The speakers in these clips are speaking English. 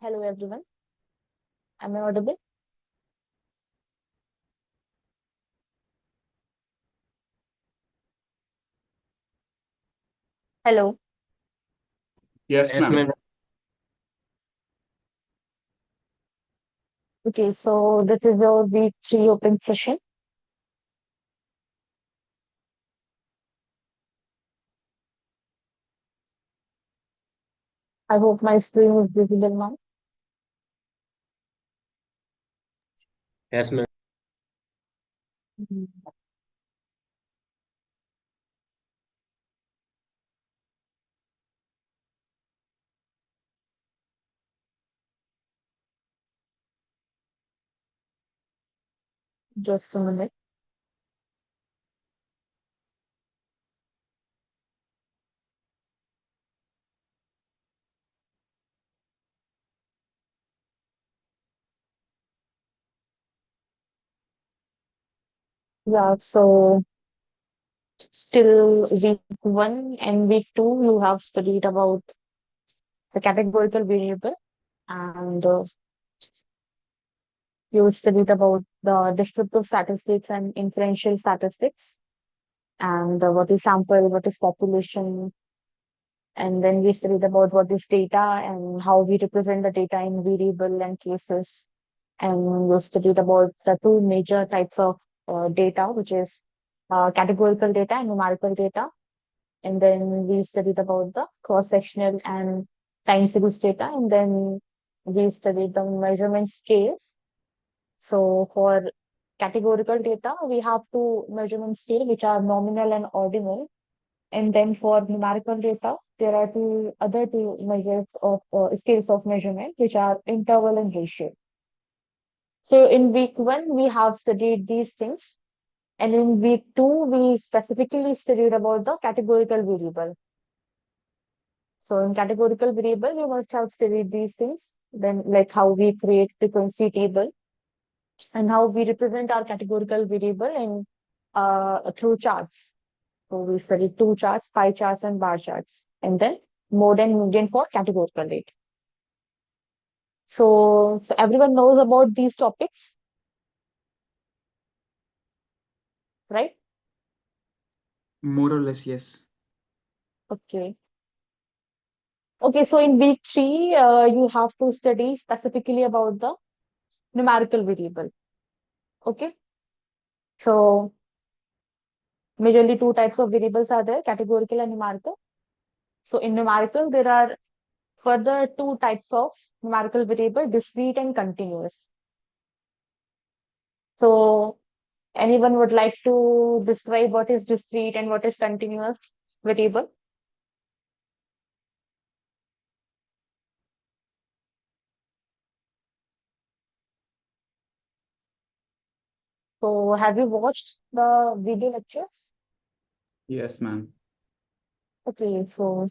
Hello everyone. Am I audible? Hello. Yes, Yes, ma'am. ma'am. Okay, so this is your week three open session. I hope my screen is visible now. Yes, ma'am. Mhm. Just a minute. Yeah, so still week one and week two, you have studied about the categorical variable and you studied about the descriptive statistics and inferential statistics and what is sample, what is population, and then we studied about what is data and how we represent the data in variable and cases. And we studied about the two major types of data, which is categorical data and numerical data. And then we studied about the cross-sectional and time series data. And then we studied the measurement scales. So for categorical data, we have two measurement scale, which are nominal and ordinal. And then for numerical data, there are two measures of scales of measurement, which are interval and ratio. So in week one, we have studied these things. And in week two, we specifically studied about the categorical variable. So in categorical variable, we must have studied these things. Then like how we create frequency table and how we represent our categorical variable in through charts. So we studied two charts, pie charts and bar charts, and then mode and median for categorical data. So everyone knows about these topics, right? More or less, yes. Okay. Okay, so in week three, you have to study specifically about the numerical variable. Okay. So majorly two types of variables are there, categorical and numerical. So in numerical, there are further two types of numerical variable, discrete and continuous. So anyone would like to describe what is discrete and what is continuous variable? So have you watched the video lectures? Yes, ma'am. Okay, so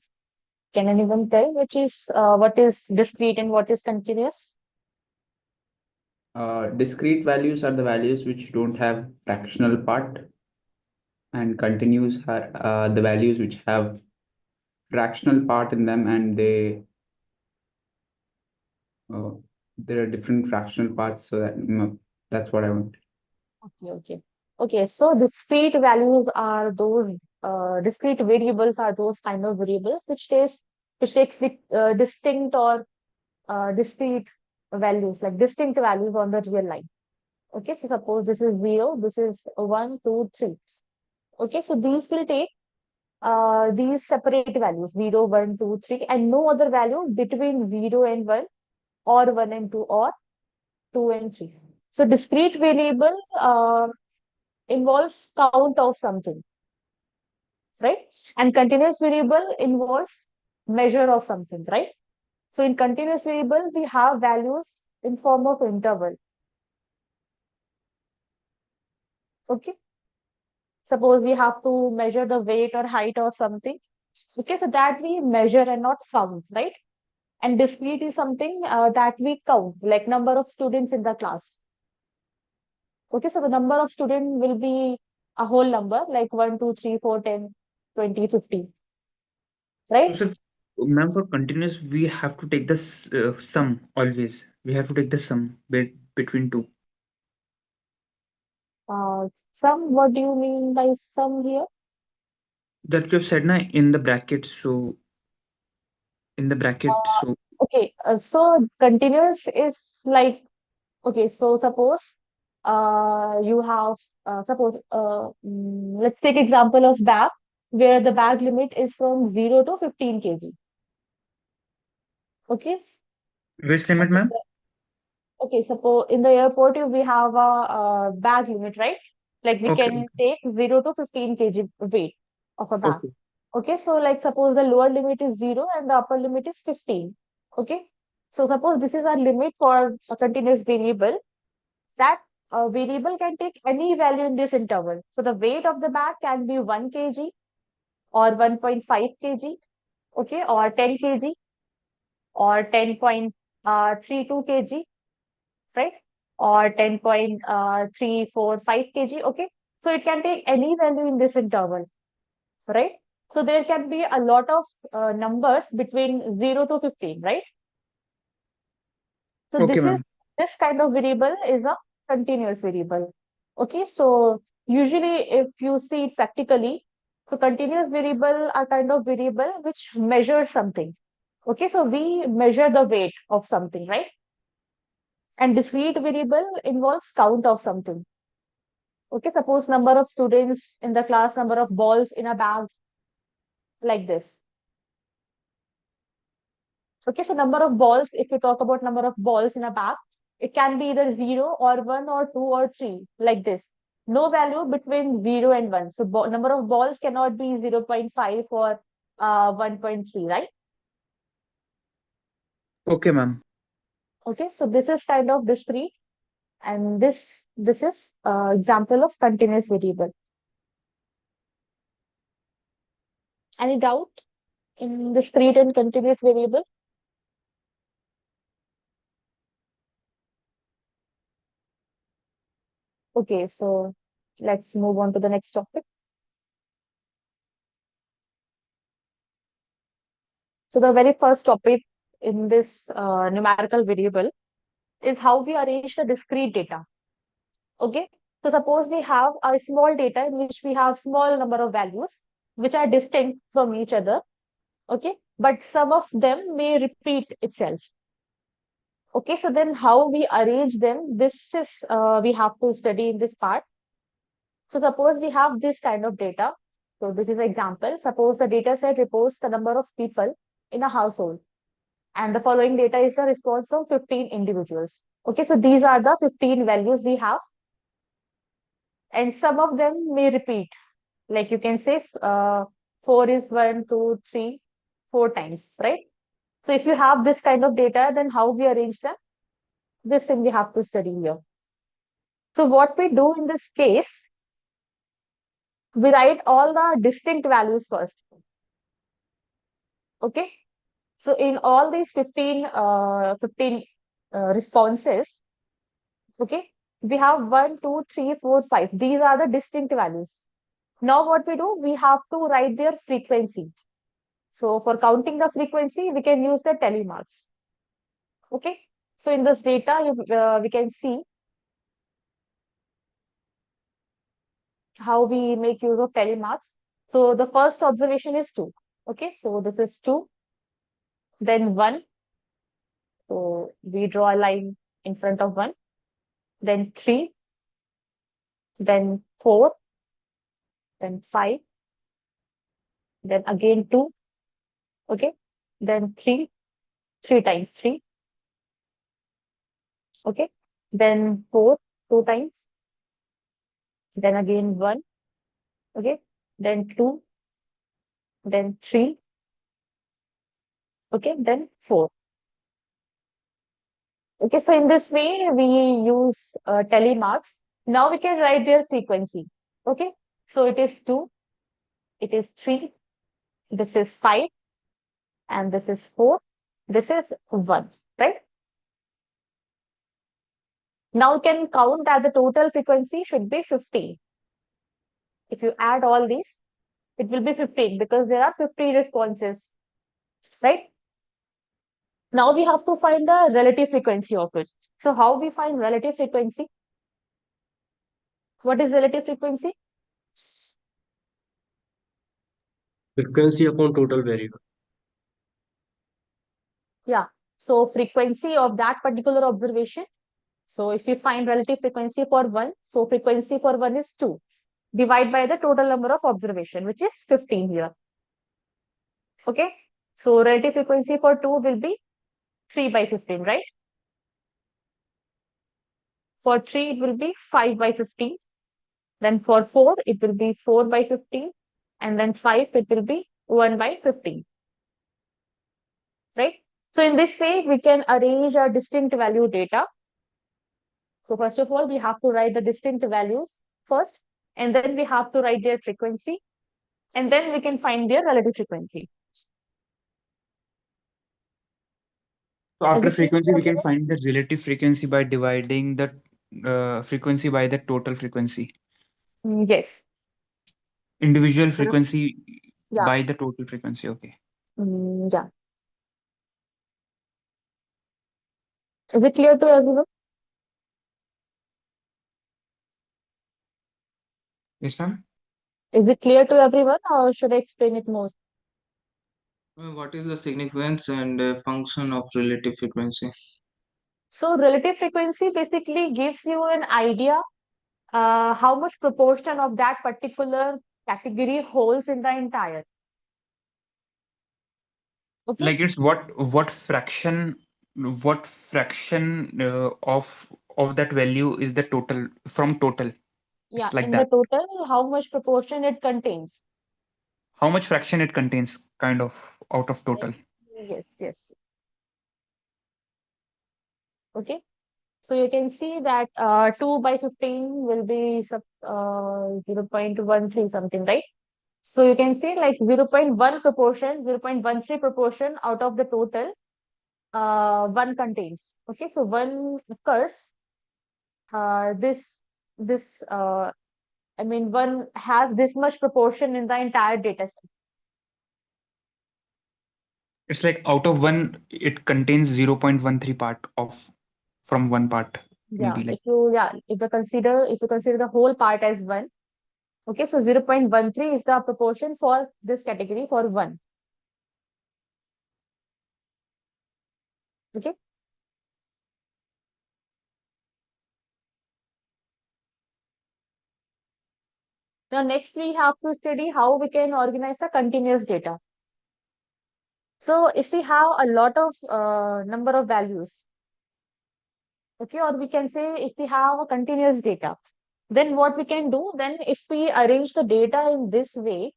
can anyone tell which is what is discrete and what is continuous? Discrete values are the values which don't have fractional part, and continuous are the values which have fractional part in them, and uh, there are different fractional parts. So that's what I want. Okay, okay. Okay, so discrete values are those discrete variables are those kind of variables which takes the distinct or discrete values, like distinct values on the real line. Okay, so suppose this is 0, this is 1, 2, 3. Okay, so these will take these separate values 0, 1, 2, 3, and no other value between 0 and 1 or 1 and 2 or 2 and 3. So discrete variable involves count of something, right? And continuous variable involves measure of something, right? So in continuous variable, we have values in form of interval. Okay. Suppose we have to measure the weight or height of something. Okay, so that we measure and not count, right? And discrete is something that we count, like number of students in the class. Okay, so the number of students will be a whole number, like 1, 2, 3, 4, 10, 20, 50, right? Ma'am, for continuous, we have to take the sum always. We have to take the sum between two. Uh, Sum, what do you mean by sum here? That you have said na in the bracket. So in the bracket, so Okay, so continuous is like, okay, so suppose you have, let's take example of bag, where the bag limit is from 0 to 15 kg. Okay. which limit, ma'am? Okay, suppose in the airport we have a, bag limit, right? Like we Okay, can take 0 to 15 kg weight of a bag. okay, Okay, so like suppose the lower limit is 0 and the upper limit is 15. Okay, so suppose this is our limit for a continuous variable. That variable can take any value in this interval. So the weight of the bag can be 1 kg or 1.5 kg, okay, or 10 kg or 10.32 kg, right? Or 10.345 kg, okay? So it can take any value in this interval, right? So there can be a lot of numbers between 0 to 15, right? So okay, ma'am. this kind of variable is a continuous variable. Okay, so usually if you see it practically, so continuous variable are kind of variable which measure something. Okay, so we measure the weight of something, right? And discrete variable involves count of something. Okay, suppose number of students in the class, number of balls in a bag, like this. Okay, so number of balls, if you talk about number of balls in a bag, it can be either 0 or 1 or 2 or 3, like this. No value between 0 and 1. So number of balls cannot be 0.5 or 1.3, right? Okay, ma'am. Okay, so this is kind of discrete, and this is example of continuous variable. Any doubt in discrete and continuous variable? Okay, so let's move on to the next topic. So the very first topic in this numerical variable is how we arrange the discrete data. Okay, so suppose we have a small data in which we have small number of values which are distinct from each other. Okay, but some of them may repeat itself. Okay, so then how we arrange them? This is we have to study in this part. So suppose we have this kind of data. So this is an example. Suppose the data set reports the number of people in a household. And the following data is the response from 15 individuals. Okay, so these are the 15 values we have. And some of them may repeat. Like you can say 4 is 1, 2, 3, 4 times, right? So if you have this kind of data, then how we arrange them? This thing we have to study here. So what we do in this case, we write all the distinct values first. Okay. So in all these 15 responses, okay, we have 1, 2, 3, 4, 5. These are the distinct values. Now what we do, we have to write their frequency. So for counting the frequency, we can use the tally marks. Okay. So in this data, we can see how we make use of tally marks. So the first observation is 2. Okay. So this is 2, then 1. So we draw a line in front of 1, then 3, then 4, then 5, then again 2, okay, then 3, 3 times 3, okay, then 4, 2 times, then again 1, okay, then 2, then 3, okay, then 4. Okay, so in this way, we use tally marks. Now we can write their frequency. Okay, so it is 2, it is 3, this is 5, and this is 4, this is 1, right? Now you can count that the total frequency should be 15. If you add all these, it will be 15 because there are 50 responses. right? Now we have to find the relative frequency of it. So how we find relative frequency? What is relative frequency? Frequency upon total variable. Yeah. So frequency of that particular observation. So if you find relative frequency for one, so frequency for one is 2. Divide by the total number of observation, which is 15 here. Okay. So relative frequency for 2 will be 3 by 15, right? For 3, it will be 5 by 15. Then for 4, it will be 4 by 15. And then 5, it will be 1 by 15. Right? So in this way, we can arrange our distinct value data. So first of all, we have to write the distinct values first, and then we have to write their frequency, and then we can find their relative frequency. So after Is it clear frequency, to we can everyone? find the relative frequency by dividing the frequency by the total frequency. Yes. Individual Correct. frequency Yeah. by the total frequency. Okay. Yeah. Is it clear to everyone? Yes, ma'am. Is it clear to everyone, or should I explain it more? What is the significance and function of relative frequency? So relative frequency basically gives you an idea how much proportion of that particular category holds in the entire. Okay. Like it's what fraction of that value is the total from total. Yeah. It's like In the that. total, how much proportion it contains. How much fraction it contains, kind of out of total. Yes. Yes. Okay. So you can see that 2 by 15 will be 0.13 something, right? So you can see like 0.1 proportion, 0.13 proportion out of the total one contains. Okay, so one occurs. This I mean one has this much proportion in the entire data set. It's like out of one, it contains 0.13 part of from one part. Yeah, Maybe like if you consider the whole part as one. Okay, so 0.13 is the proportion for this category for one. Okay. Now next we have to study how we can organize the continuous data. So if we have a lot of number of values, okay, or we can say if we have a continuous data, then what we can do, then if we arrange the data in this way,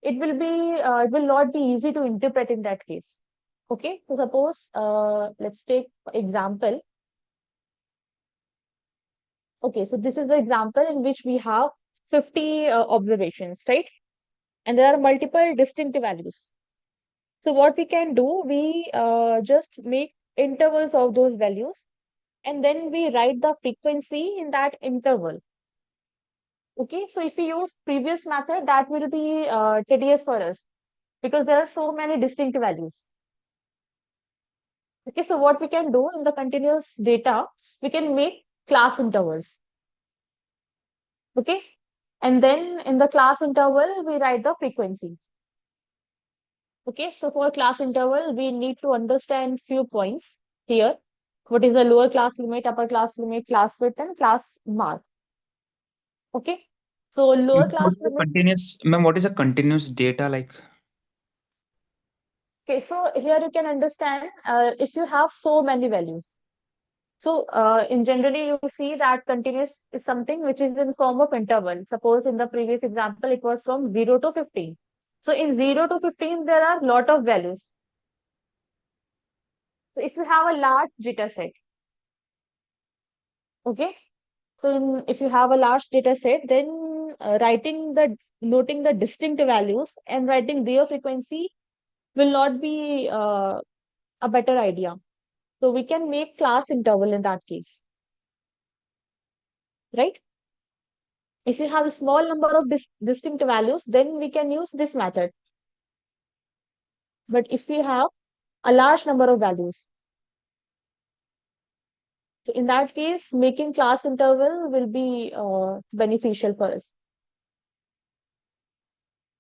it will not be easy to interpret in that case. Okay, so suppose let's take example. Okay, so this is the example in which we have 50 observations, right? And there are multiple distinct values. So what we can do, we just make intervals of those values, and then we write the frequency in that interval. Okay, so if we use previous method, that will be tedious for us because there are so many distinct values. Okay, so what we can do in the continuous data, we can make class intervals. Okay, and then in the class interval, we write the frequency. Okay, so for class interval, we need to understand few points here. What is the lower class limit, upper class limit, class width, and class mark? Okay, so lower what class is a limit. continuous, ma'am, what is a continuous data like? Okay, so here you can understand if you have so many values. So in generally, you see that continuous is something which is in form of interval. Suppose in the previous example, it was from 0 to 15. So in 0 to 15, there are lot of values. So if you have a large data set, okay. So if you have a large data set, then noting the distinct values and writing their frequency will not be a better idea. So we can make class interval in that case, right? If you have a small number of distinct values, then we can use this method. But if we have a large number of values, so in that case, making class interval will be beneficial for us.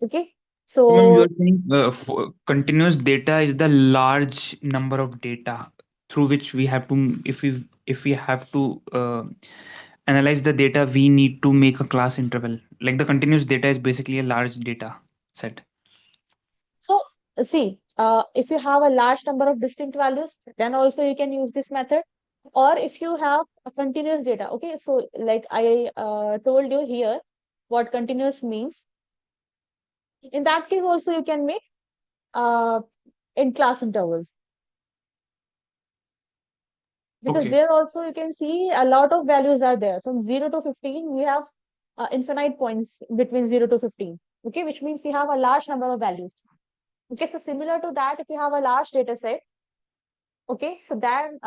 Okay, So, ma'am, you so are saying continuous data is the large number of data through which we have to, if we have to analyze the data, we need to make a class interval. Like the continuous data is basically a large data set. So, see, if you have a large number of distinct values, then also you can use this method. Or if you have a continuous data, okay, so like I told you here, what continuous means. In that case, also you can make in class intervals. Because Okay. there also you can see a lot of values are there. From 0 to 15, we have infinite points between 0 to 15. Okay, which means we have a large number of values. Okay, so similar to that, if you have a large data set, okay, so then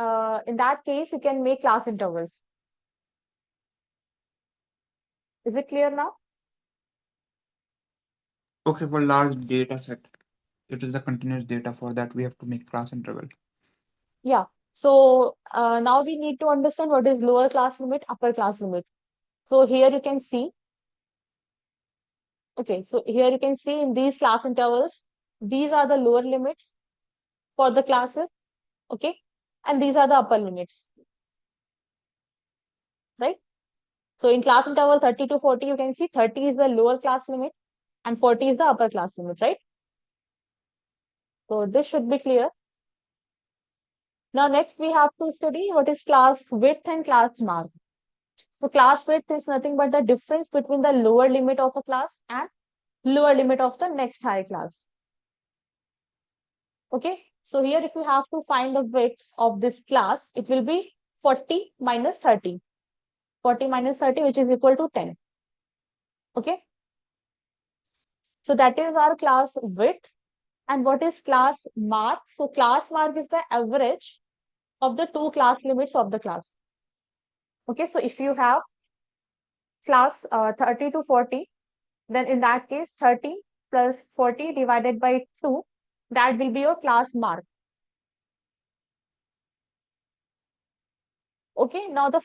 in that case, you can make class intervals. Is it clear now? Okay, for large data set, it is the continuous data. For that, we have to make class interval. Yeah. So now we need to understand what is lower class limit, upper class limit. So here you can see, okay, so here you can see in these class intervals, these are the lower limits for the classes, okay, and these are the upper limits, right? So in class interval 30 to 40, you can see 30 is the lower class limit and 40 is the upper class limit, right? So this should be clear. Now next we have to study what is class width and class mark. So class width is nothing but the difference between the lower limit of a class and lower limit of the next higher class. Okay, so here if you have to find the width of this class, it will be 40 minus 30. 40 minus 30, which is equal to 10. Okay, so that is our class width. And what is class mark? So class mark is the average of the two class limits of the class. Okay, so if you have class 30 to 40, then in that case 30 plus 40 divided by 2, that will be your class mark. Okay, now the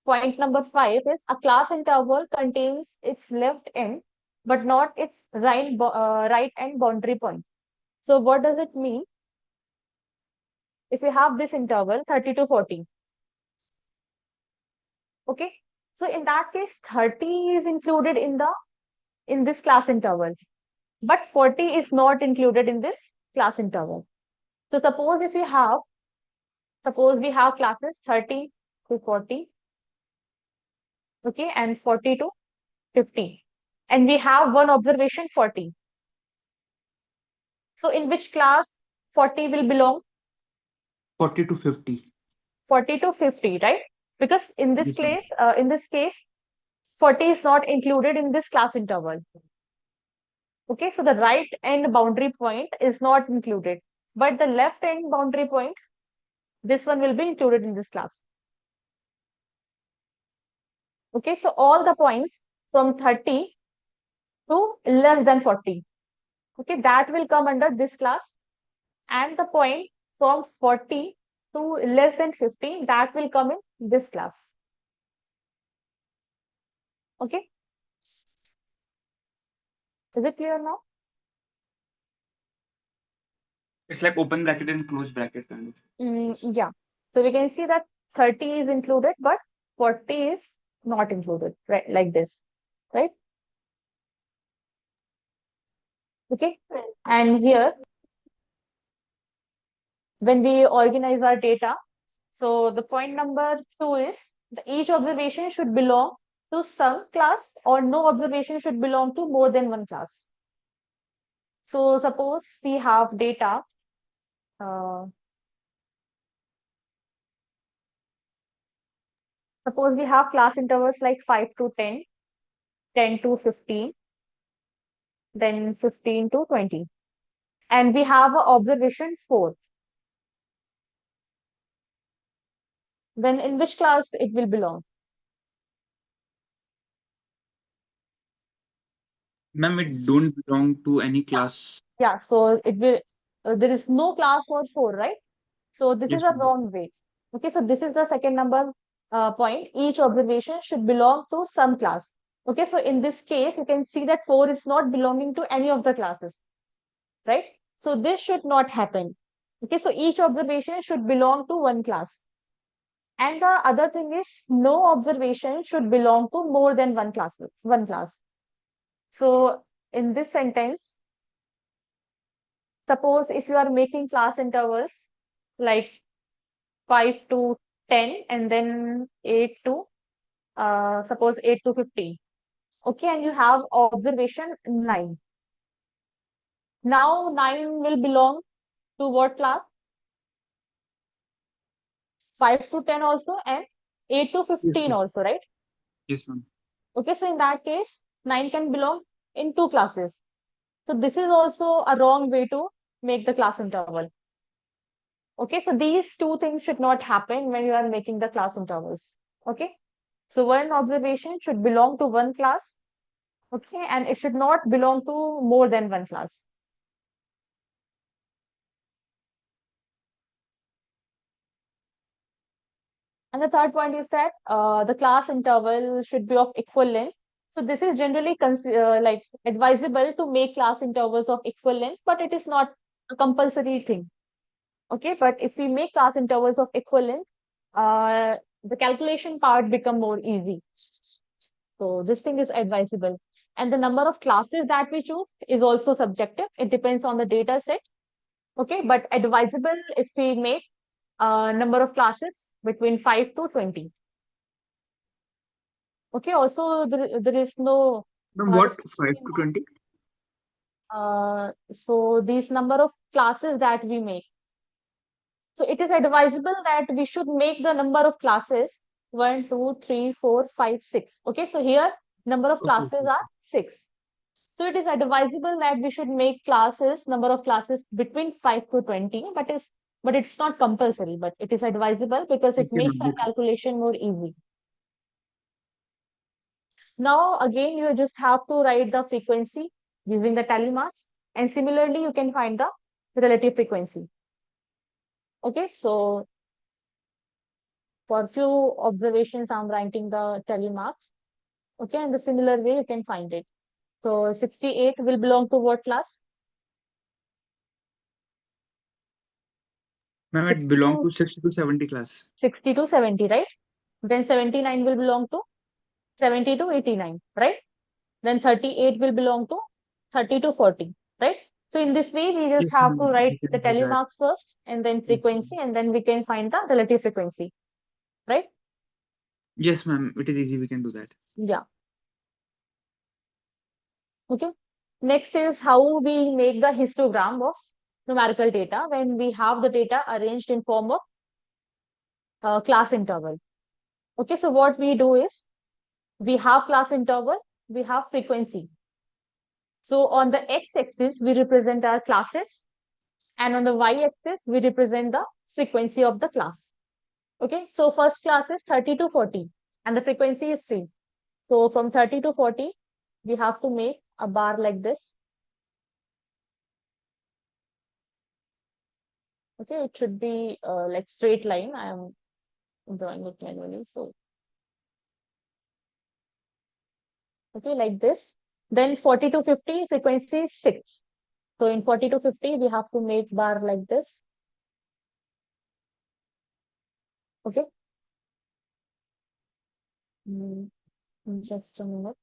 point number 5 is a class interval contains its left end but not its right end boundary point. So what does it mean? If you have this interval 30 to 40, okay, so in that case 30 is included in this class interval, but 40 is not included in this class interval. So suppose we have classes 30 to 40, okay, and 40 to 50, and we have one observation 40. So in which class 40 will belong? 40 to 50. 40 to 50, right? Because Yes, ma'am. in this case 40 is not included in this class interval. Okay, so the right end boundary point is not included, but the left end boundary point, this one will be included in this class. Okay, so all the points from 30 to less than 40, okay, that will come under this class, and the point from 40 to less than 50, that will come in this class. Okay, is it clear now? It's like open bracket and close bracket kind of. Yeah. So we can see that 30 is included, but 40 is not included, right? Like this, right? Okay. And here, when we organize our data, so the point number 2 is each observation should belong to some class or no observation should belong to more than one class. So suppose we have data, suppose we have class intervals like 5 to 10, 10 to 15, then 15 to 20. And we have observation 4. Then in which class it will belong? Ma'am, it don't belong to any class. Yeah, so it will, there is no class for 4, right? So this is Yes, a ma'am. wrong way. Okay, so this is the second number point. Each observation should belong to some class. Okay, so in this case, you can see that 4 is not belonging to any of the classes, right? So this should not happen. Okay, so each observation should belong to one class. And the other thing is no observation should belong to more than one class. So in this sentence, suppose if you are making class intervals like 5 to 10 and then 8 to suppose 8 to 15. Okay, and you have observation 9. Now 9 will belong to what class? 5 to 10 also and 8 to Yes, 15 sir. also, right? Yes, ma'am. Okay, so in that case, 9 can belong in 2 classes. So this is also a wrong way to make the class interval. Okay, so these two things should not happen when you are making the class intervals. Okay, so one observation should belong to one class. Okay, and it should not belong to more than one class. And the third point is that the class interval should be of equal length. So this is generally like advisable to make class intervals of equal length, but it is not a compulsory thing. Okay, but if we make class intervals of equal length, the calculation part become more easy. So this thing is advisable. And the number of classes that we choose is also subjective. It depends on the data set. Okay, but advisable if we make number of classes between 5 to 20. Okay, also there is no Ma'am, what 5 restriction to 20? so these number of classes that we make. So it is advisable that we should make the number of classes 1, 2, 3, 4, 5, 6. Okay, so here number of Okay, classes okay. are 6. So it is advisable that we should make classes, number of classes between 5 to 20, but it's not compulsory, but it is advisable because it Okay, makes ma'am. our calculation more easy. Now, again, you just have to write the frequency using the tally marks, and similarly, you can find the relative frequency. Okay, so for few observations, I'm writing the tally marks. Okay, and the similar way you can find it. So 68 will belong to what class? Ma'am, it 60 belong to to 60 to 70 class. 60 to 70, right? Then 79 will belong to 70 to 89, right? Then 38 will belong to 30 to 40, right? So in this way, we just Yes, have to ma'am. write We can the do tally that. marks first and then Yes, frequency, and then we can find the relative frequency, right? yes, ma'am. It is easy. We can do that. Yeah. Okay. Next is how we make the histogram of numerical data when we have the data arranged in form of class interval. Okay, so what we do is we have class interval, we have frequency. So on the x-axis, we represent our classes, and on the y-axis, we represent the frequency of the class. Okay, so first class is 30 to 40, and the frequency is 3. So from 30 to 40, we have to make a bar like this. Okay, it should be like straight line. I am drawing it manually. So, okay, like this. Then 40 to 50, frequency is 6. So in 40 to 50, we have to make bar like this. Okay. Just a minute.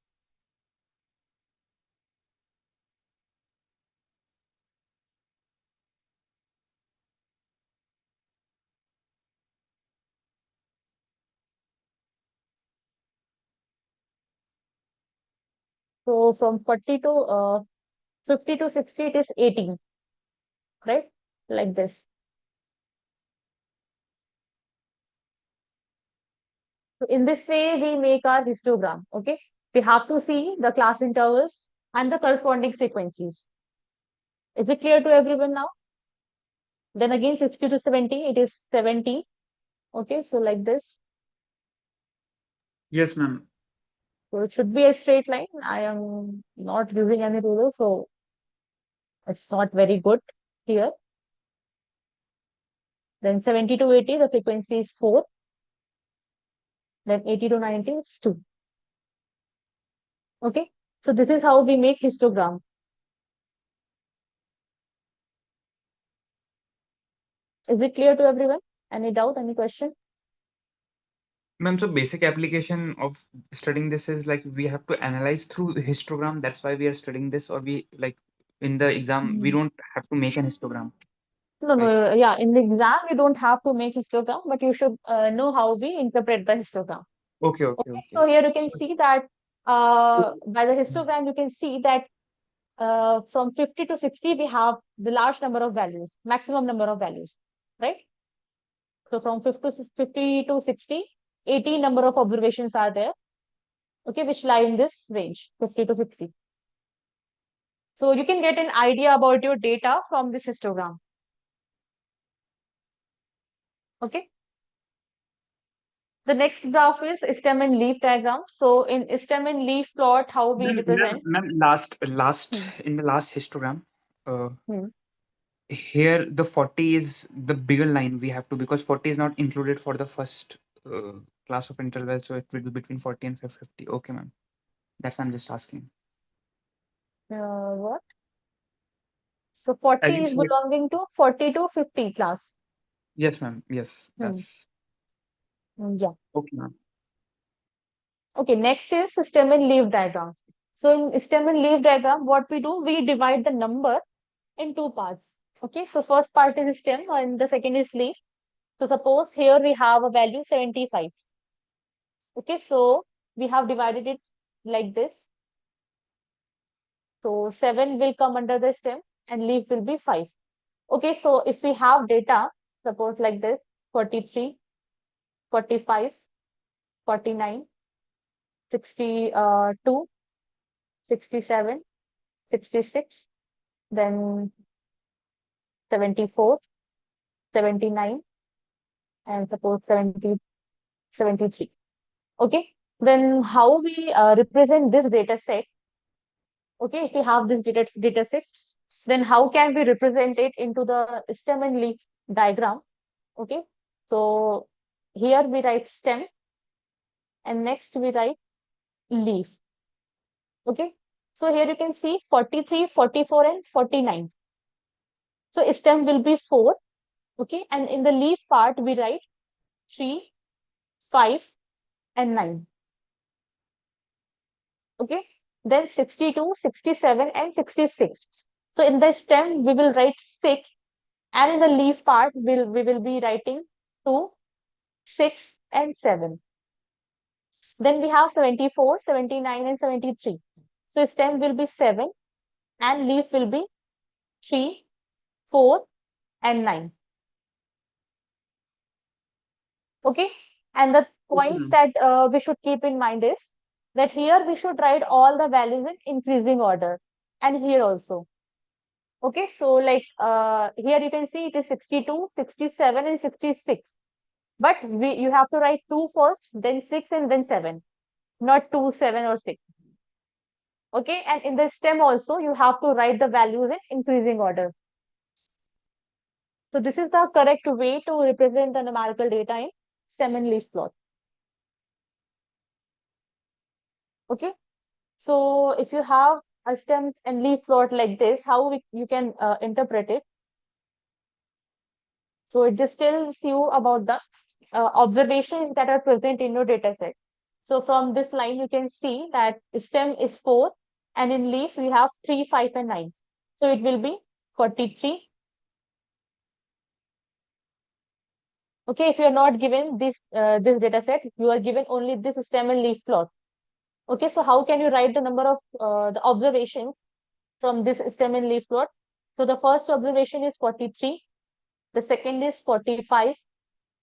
So from 40 to 50 to 60, it is 18, right? Like this. So in this way, we make our histogram. Okay. We have to see the class intervals and the corresponding frequencies. Is it clear to everyone now? Then again, 60 to 70, it is 70. Okay. So like this. Yes, ma'am. So it should be a straight line. I am not using any ruler, so it's not very good here. Then 70 to 80, the frequency is 4. Then 80 to 90 is 2. Okay, so this is how we make histogram. Is it clear to everyone? Any doubt, any question? Ma'am, so basic application of studying this is like we have to analyze through histogram. That's why we are studying this, or we like in the exam we don't have to make an histogram. No, no, yeah, in the exam, you don't have to make histogram, but you should know how we interpret the histogram. Okay, Okay, so here you can see that by the histogram, you can see that from 50 to 60, we have the large number of values, maximum number of values, right? So from 50 to 60, 80 number of observations are there, okay, which lie in this range, 50 to 60. So you can get an idea about your data from this histogram. Okay. The next graph is stem and leaf diagram. So in stem and leaf plot, how we represent. Ma'am, last in the last histogram, Hmm. here the 40 is the bigger line we have to, because 40 is not included for the first class of interval, so it will be between 40 and 50. Okay, ma'am. That's I'm just asking. What? So 40 As you is said, belonging to 40 to 50 class. yes, ma'am. Yes, Hmm. that's Yeah. okay, ma'am. Okay, next is stem and leaf diagram. So in stem and leaf diagram, what we do, we divide the number in two parts. Okay, so first part is stem and the second is leaf. So suppose here we have a value 75. Okay, so we have divided it like this. So 7 will come under the stem and leaf will be 5. Okay, so if we have data, suppose like this, 43, 45, 49, 62, 67, 66, then 74, 79, and suppose 70, 73. Okay, then how we represent this data set? Okay, if we have this data set, then how can we represent it into the stem and leaf diagram? Okay, so here we write stem and next we write leaf. Okay, so here you can see 43, 44, and 49. So stem will be 4. Okay, and in the leaf part we write 3, 5, and 9. Okay, then 62, 67, and 66. So in the stem we will write 6, and in the leaf part we will be writing 2, 6, and 7. Then we have 74, 79, and 73. So stem will be 7 and leaf will be 3, 4, and 9. Okay, and the points that we should keep in mind is that here we should write all the values in increasing order, and here also. Okay, so like here you can see it is 62, 67, and 66. But you have to write 2 first, then 6, and then 7, not 2, 7, or 6. Okay, and in the stem also you have to write the values in increasing order. So this is the correct way to represent the numerical data in stem and leaf plot. Okay, so if you have a stem and leaf plot like this, how you can interpret it? So it just tells you about the observations that are present in your data set. So from this line, you can see that stem is 4 and in leaf we have 3, 5, and 9. So it will be 43. Okay, if you are not given this data set, you are given only this stem and leaf plot. Okay, so how can you write the number of the observations from this stem and leaf plot? So the first observation is 43, the second is 45,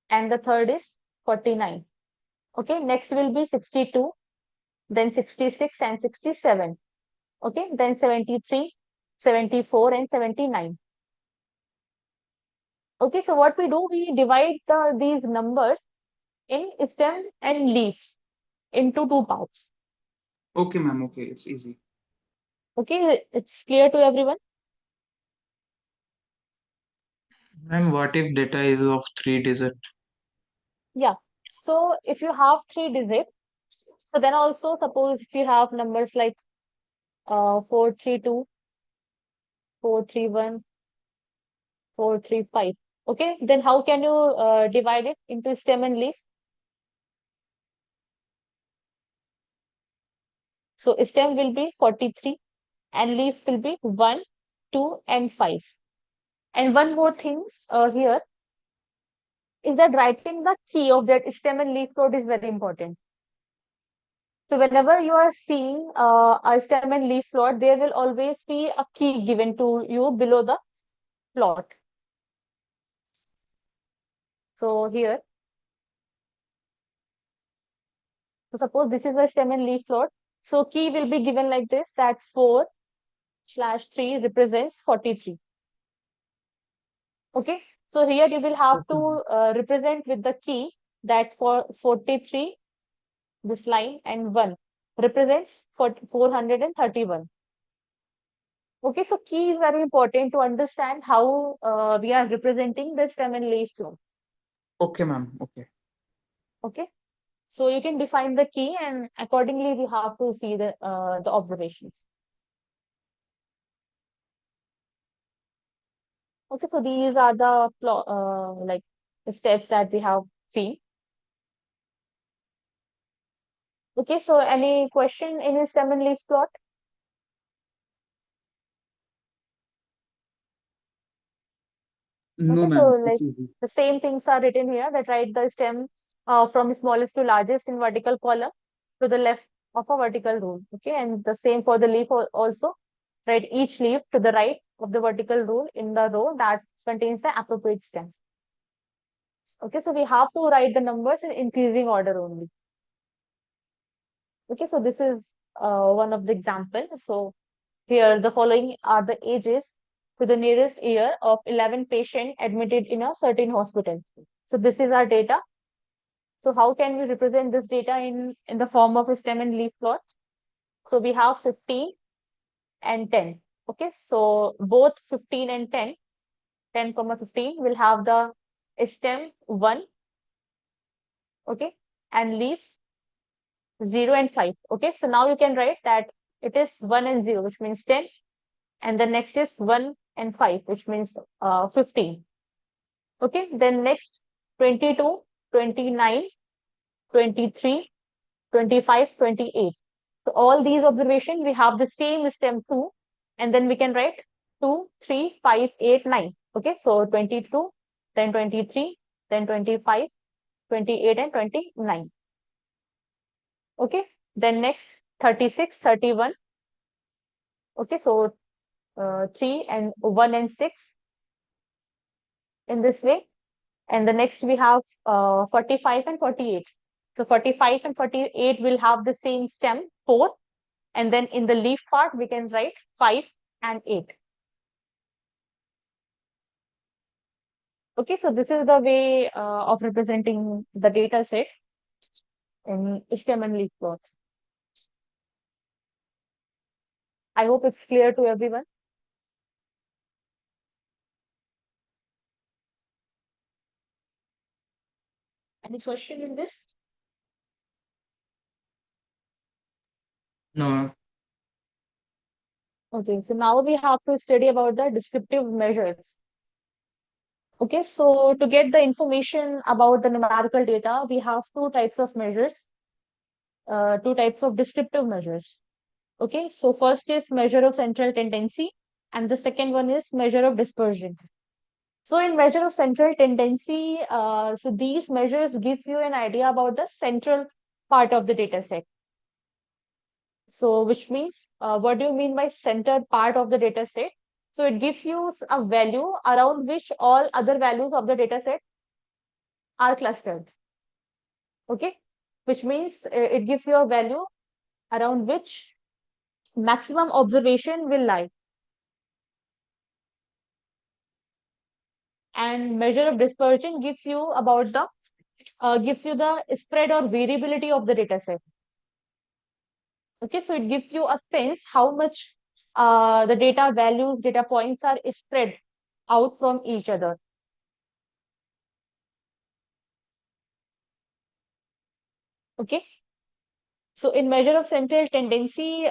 and the third is 49. Okay, next will be 62, then 66 and 67. Okay, then 73, 74, and 79. Okay, so what we do, we divide these numbers in stem and leaf into two parts. Okay, ma'am. Okay, it's easy. Okay, it's clear to everyone? And what if data is of 3 digit? Yeah. So if you have 3 digits, so then also suppose if you have numbers like 432, 431, 435. Okay, then how can you divide it into stem and leaf? So stem will be 43 and leaf will be 1, 2, and 5. And one more thing here is that writing the key of that stem and leaf node is very important. So whenever you are seeing a stem and leaf plot, there will always be a key given to you below the plot. So here, so suppose this is a stem and leaf plot. So key will be given like this, that 4/3 represents 43. Okay, so here you will have Okay. to represent with the key that for 43, this line, and 1 represents 431. Okay, so key is very important to understand how we are representing the stem and leaf plot. Okay, ma'am. Okay. Okay, so you can define the key, and accordingly we have to see the observations. Okay, so these are the like the steps that we have seen. Okay, so any question in his stem and leaf plot? No, Okay, ma'am. so It's like easy. the same things are written here, that write the stem from smallest to largest in vertical column to the left of a vertical rule. Okay, and the same for the leaf also. Write each leaf to the right of the vertical rule in the row that contains the appropriate stem. Okay, so we have to write the numbers in increasing order only. Okay, so this is one of the examples. So here the following are the ages to the nearest year of 11 patients admitted in a certain hospital. So this is our data. So how can we represent this data in the form of a stem and leaf plot? So we have 15 and 10. Okay, so both 15 and 10, 10 comma 15 will have the stem 1, okay, and leaf 0 and 5. Okay, so now you can write that it is 1 and 0, which means 10, and the next is 1 and 5, which means 15. Okay, then next 22, 29, 23, 25, 28. So all these observations, we have the same stem 2, and then we can write 2, 3, 5, 8, 9. Okay, so 22, then 23, then 25, 28, and 29. Okay, then next 36, 31. Okay, so 3 and 1 and 6 in this way. And the next we have 45 and 48. So 45 and 48 will have the same stem 4, and then in the leaf part we can write 5 and 8. Okay, so this is the way of representing the data set in stem and leaf plot. I hope it's clear to everyone. Any question in this? No. Okay, so now we have to study about the descriptive measures. Okay, so to get the information about the numerical data, we have two types of measures, two types of descriptive measures. Okay, so first is measure of central tendency, and the second one is measure of dispersion. So in measure of central tendency, so these measures gives you an idea about the central part of the data set. So which means, what do you mean by centered part of the data set? So it gives you a value around which all other values of the data set are clustered. Okay, which means it gives you a value around which maximum observation will lie. And measure of dispersion gives you about the gives you the spread or variability of the data set. Okay, so it gives you a sense how much the data values, data points are spread out from each other. Okay, so in measure of central tendency,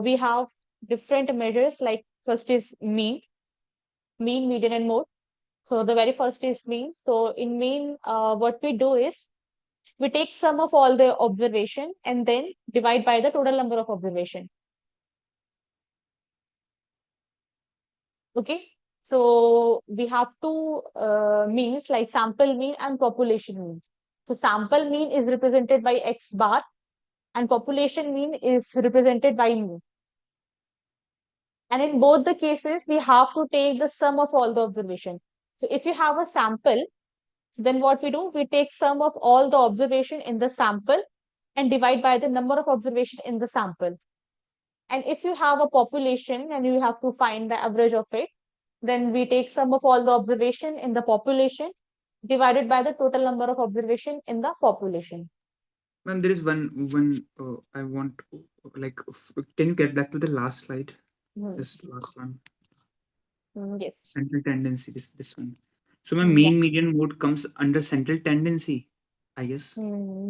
we have different measures, like first is mean, median, and mode. So the very first is mean. So in mean, what we do is we take sum of all the observation and then divide by the total number of observation. Okay, so we have two means, like sample mean and population mean. So sample mean is represented by X bar and population mean is represented by mu. And in both the cases, we have to take the sum of all the observation. So if you have a sample, then what we do, we take sum of all the observation in the sample and divide by the number of observation in the sample. And if you have a population and you have to find the average of it, then we take sum of all the observation in the population divided by the total number of observation in the population. Ma'am, there is one I want like can you get back to the last slide? Hmm. This last one. Yes. Central tendency, this one. So my Yeah. mean median mode comes under central tendency, I guess.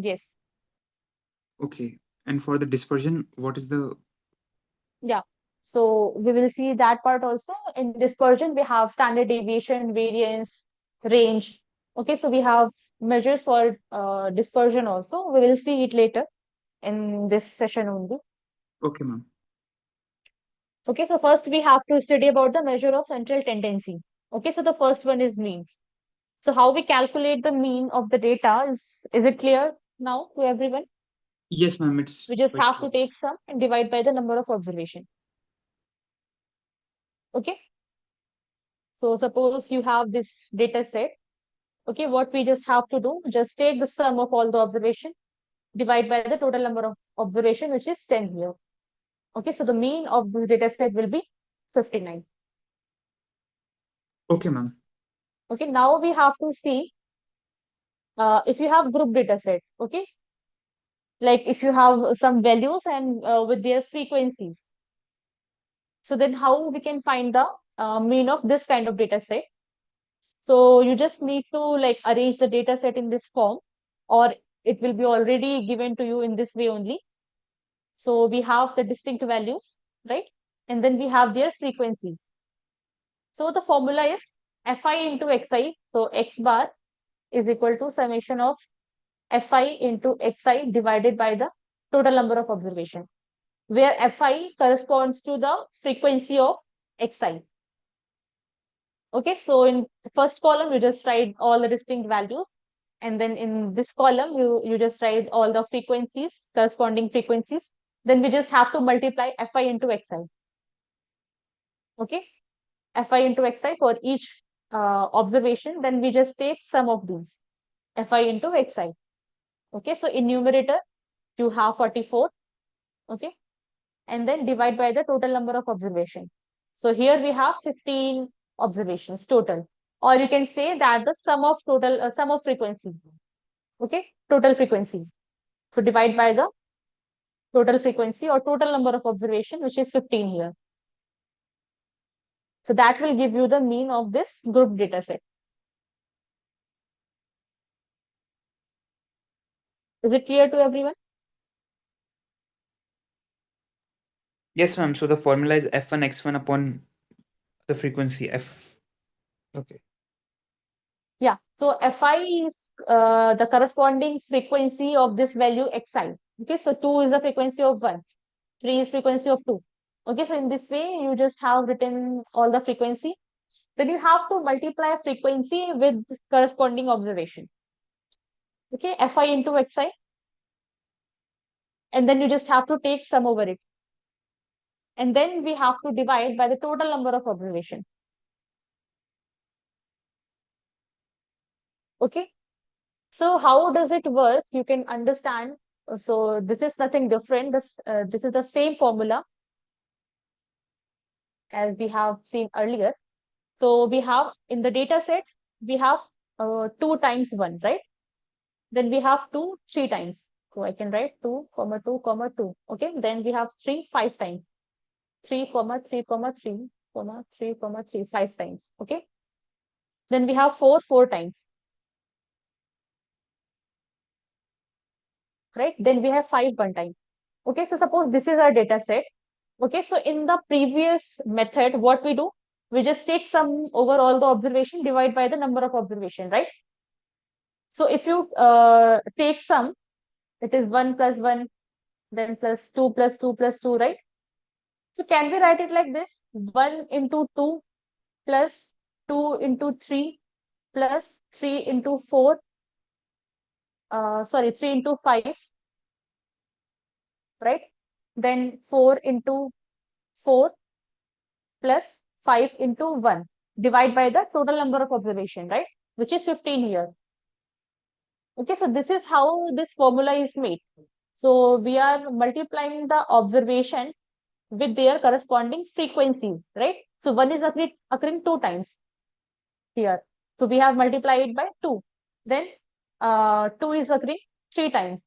Yes. Okay. And for the dispersion, what is the Yeah. So we will see that part also. In dispersion, we have standard deviation, variance, range. Okay, so we have measures for dispersion also. We will see it later in this session only. okay, ma'am? Okay, so first we have to study about the measure of central tendency. Okay, so the first one is mean. So how we calculate the mean of the data is it clear now to everyone? Yes, ma'am. It's We just quite have clear. to take sum and divide by the number of observation. Okay. So suppose you have this data set. Okay, what we just have to do, just take the sum of all the observation, divide by the total number of observation, which is 10 here. Okay, so the mean of this data set will be 59. Okay, ma'am. Okay, now we have to see if you have group data set. Okay, like if you have some values and with their frequencies. So then how we can find the mean of this kind of data set? So you just need to like arrange the data set in this form, or it will be already given to you in this way only. So we have the distinct values, right? And then we have their frequencies. So the formula is Fi into Xi. So X bar is equal to summation of Fi into Xi divided by the total number of observation, where Fi corresponds to the frequency of Xi. Okay, so in the first column, you just write all the distinct values. And then in this column, you just write all the frequencies, corresponding frequencies. Then we just have to multiply Fi into Xi. Okay, Fi into Xi for each observation. Then we just take sum of these, Fi into Xi. Okay, so in numerator, you have 44. Okay, and then divide by the total number of observation. So here we have 15 observations total, or you can say that the sum of total sum of frequency. Okay, total frequency. So divide by the total frequency or total number of observation, which is 15 here. So that will give you the mean of this group data set. Is it clear to everyone? Yes, ma'am. So the formula is F1 X1 upon the frequency F. Okay. Yeah. So Fi is the corresponding frequency of this value Xi. Okay, so 2 is the frequency of 1, 3 is frequency of 2. Okay, so in this way, you just have written all the frequency. Then you have to multiply frequency with corresponding observation. Okay, Fi into Xi. And then you just have to take sum over it. And then we have to divide by the total number of observation. Okay, so how does it work? You can understand. So this is nothing different. This is the same formula as we have seen earlier. So we have in the data set, we have 2 times 1, right? Then we have 2 3 times. So I can write 2, 2, 2. Okay, then we have 3 5 times. 3, 3, 3, 3, 3, 5 times. Okay. Then we have 4 4 times. Right? Then we have 5 1 time. Okay, so suppose this is our data set. Okay, so in the previous method, what we do? We just take sum over all the observation, divide by the number of observation, right? So if you take sum, it is 1 plus 1, then plus 2 plus 2 plus 2, right? So can we write it like this? 1 into 2 plus 2 into 3 plus 3 into 4, 3 into 5, right? Then 4 into 4 plus 5 into 1, divide by the total number of observation, right? Which is 15 here. Okay, so this is how this formula is made. So we are multiplying the observation with their corresponding frequencies, right? So one is occurring 2 times here. So we have multiplied by 2. Then 2 is occurring 3 times.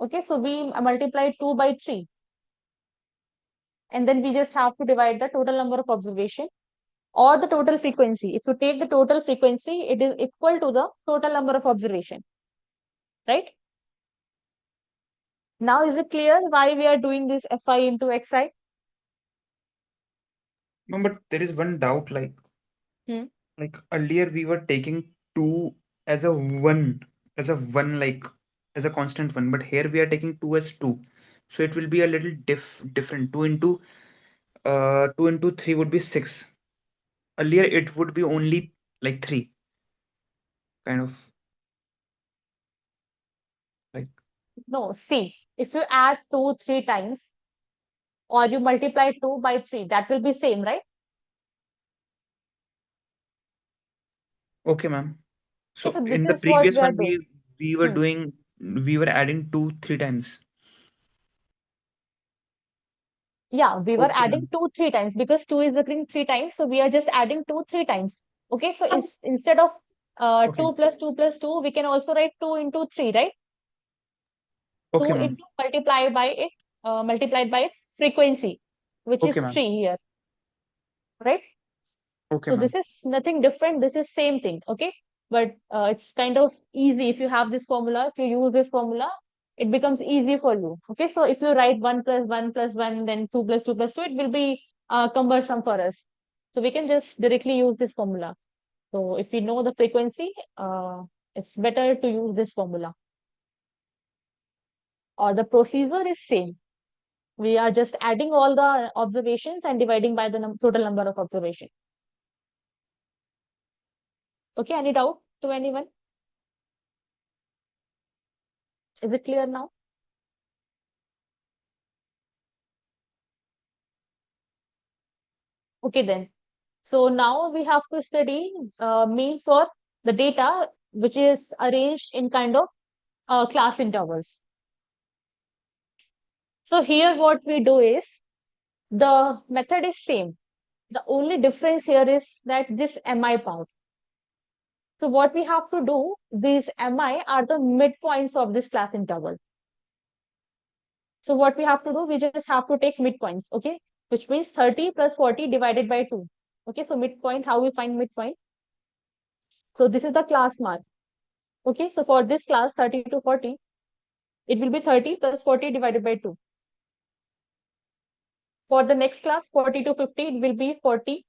Okay, so we multiplied 2 by 3. And then we just have to divide the total number of observation or the total frequency. If you take the total frequency, it is equal to the total number of observation, right? Now, is it clear why we are doing this Fi into Xi? No, but there is one doubt, Hmm. like earlier we were taking 2 as a 1, as a 1, like as a constant 1, but here we are taking 2 as 2. So it will be a little different. 2 into 3 would be 6. Earlier it would be only like 3, kind of like. No, see, if you add 2 3 times or you multiply 2 by 3, that will be same, right? Okay, ma'am. So So this in the is what previous we are one, doing. we were Hmm. doing, we were adding 2 3 times. Yeah, we were Okay, adding ma'am. 2 3 times because 2 is occurring 3 times. So we are just adding 2 3 times. Okay, so instead of Okay. 2 plus 2 plus 2, we can also write 2 into 3, right? Okay, 2 ma'am. into multiplied by its frequency, which is Okay, ma'am. 3 here, right? Okay, So ma'am. this is nothing different. This is same thing, okay? But it's kind of easy if you have this formula. If you use this formula, it becomes easy for you. Okay, so if you write 1 plus 1 plus 1, then 2 plus 2 plus 2, it will be cumbersome for us. So we can just directly use this formula. So if we know the frequency, it's better to use this formula. Or the procedure is same. We are just adding all the observations and dividing by the total number of observations. Okay, any doubt to anyone? Is it clear now? Okay, then. So now we have to study mean for the data, which is arranged in kind of class intervals. So here what we do is the method is same. The only difference here is that this mi part. So what we have to do, these mi are the midpoints of this class interval. So what we have to do, we just have to take midpoints, okay? Which means 30 plus 40 divided by 2. Okay, so midpoint, how we find midpoint? So this is the class mark. Okay, so for this class 30 to 40, it will be 30 plus 40 divided by 2. For the next class 40 to 50, it will be 40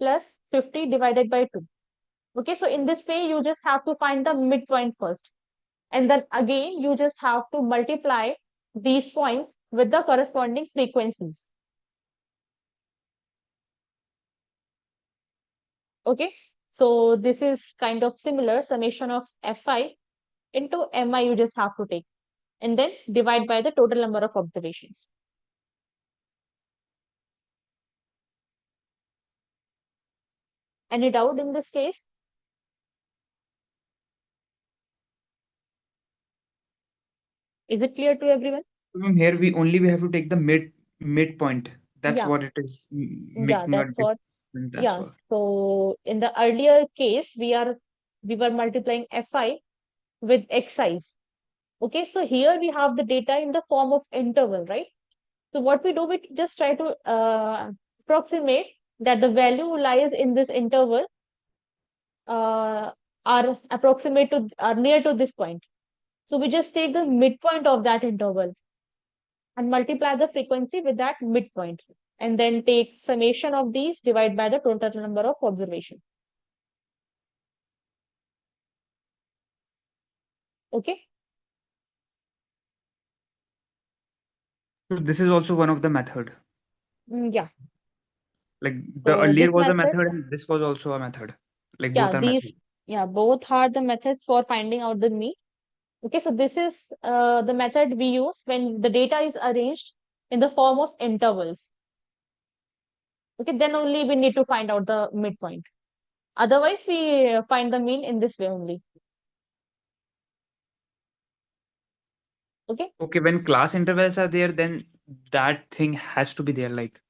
plus 50 divided by 2. Okay, so in this way, you just have to find the midpoint first. And then again, you just have to multiply these points with the corresponding frequencies. Okay, so this is kind of similar summation of Fi into Mi you just have to take and then divide by the total number of observations. Any doubt in this case? Is it clear to everyone? So ma'am, here we have to take the midpoint. That's Yeah, what it is yeah, making a that's what. difference. That's Yeah, what. so in the earlier case, we were multiplying Fi with Xi. Okay, so here we have the data in the form of interval, right? So what we do, we just try to approximate that the value lies in this interval are approximate to are near to this point. So we just take the midpoint of that interval and multiply the frequency with that midpoint, and then take summation of these, divide by the total number of observations. Okay. So this is also one of the method. Yeah. Like the So earlier this was a method, method and this was also a method. Like yeah, both are these, methods. yeah, both are the methods for finding out the mean. Okay, so this is the method we use when the data is arranged in the form of intervals. Okay, then only we need to find out the midpoint. Otherwise, we find the mean in this way only. Okay. Okay, when class intervals are there, then that thing has to be there. Like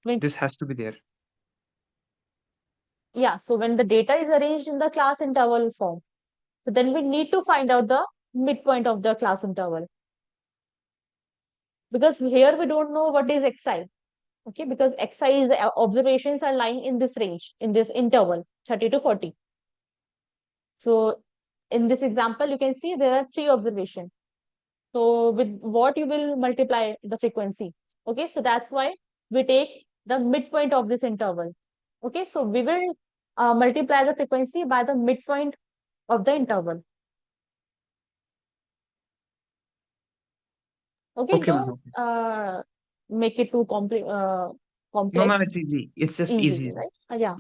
When, this has to be there. yeah, so when the data is arranged in the class interval form, so then we need to find out the midpoint of the class interval. Because here we don't know what is xi. Okay, because xi is observations are lying in this range, in this interval, 30 to 40. So in this example, you can see there are 3 observations. So with what you will multiply the frequency. Okay, so that's why we take the midpoint of this interval. Okay, so we will multiply the frequency by the midpoint of the interval. Okay, Okay, ma'am. don't Okay. make it too No, ma'am, complex. it's easy. It's just Easy, easy. right? Yeah.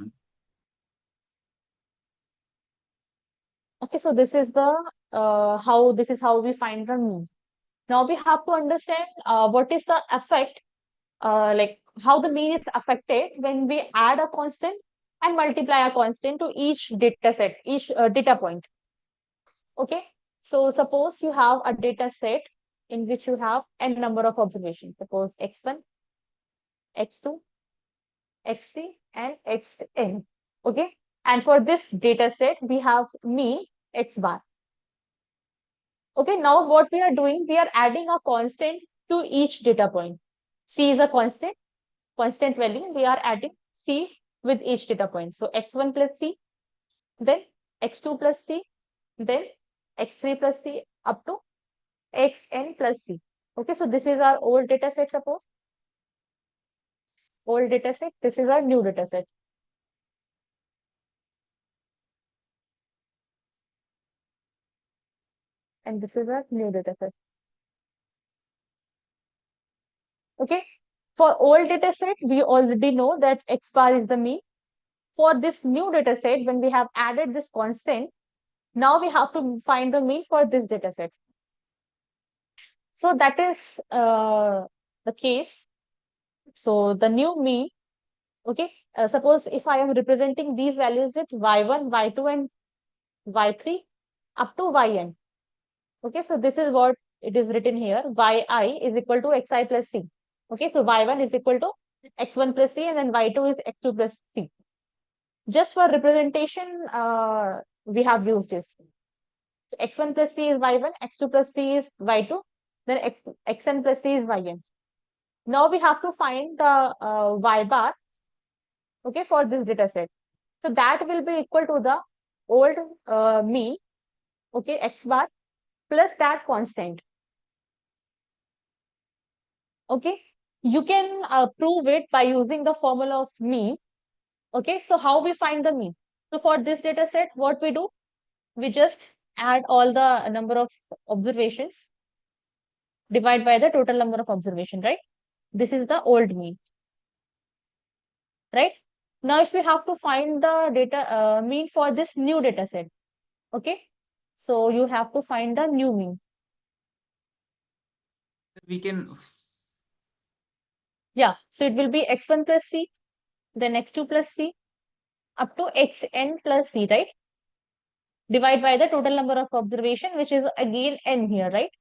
Okay, so this is the how we find the mean. Now we have to understand what is the effect, like how the mean is affected when we add a constant and multiply a constant to each data set, each data point. Okay, so suppose you have a data set in which you have n number of observations. Suppose x1, x2, xc, and xn. Okay, and for this data set, we have mean x bar. Okay, now what we are doing, we are adding a constant to each data point. C is a constant value. We are adding C with each data point. So x1 plus C, then x2 plus C, then x3 plus C up to xn plus C. Okay, so this is our old data set, suppose. Old data set, this is our new data set. And this is our new data set. Okay, for old data set, we already know that x bar is the mean. For this new data set, when we have added this constant, now we have to find the mean for this data set. So that is the case. So the new mean, okay, suppose if I am representing these values with y1, y2, and y3 up to yn. Okay, so this is what it is written here. yi is equal to xi plus c. Okay, so y1 is equal to x1 plus c, and then y2 is x2 plus c. Just for representation, we have used this. So x1 plus c is y1, x2 plus c is y2, then xn plus c is yn. Now we have to find the y bar, okay, for this data set. So that will be equal to the old mean, okay, x bar plus that constant. Okay, you can prove it by using the formula of mean. Okay, so how we find the mean? So for this data set, what we do? We just add all the number of observations, divide by the total number of observation, right? This is the old mean, right? Now, if we have to find the data mean for this new data set, okay? So you have to find the new mean. We can Yeah, so it will be x1 plus c, then x2 plus c, up to xn plus c, right? Divide by the total number of observation, which is again n here, right?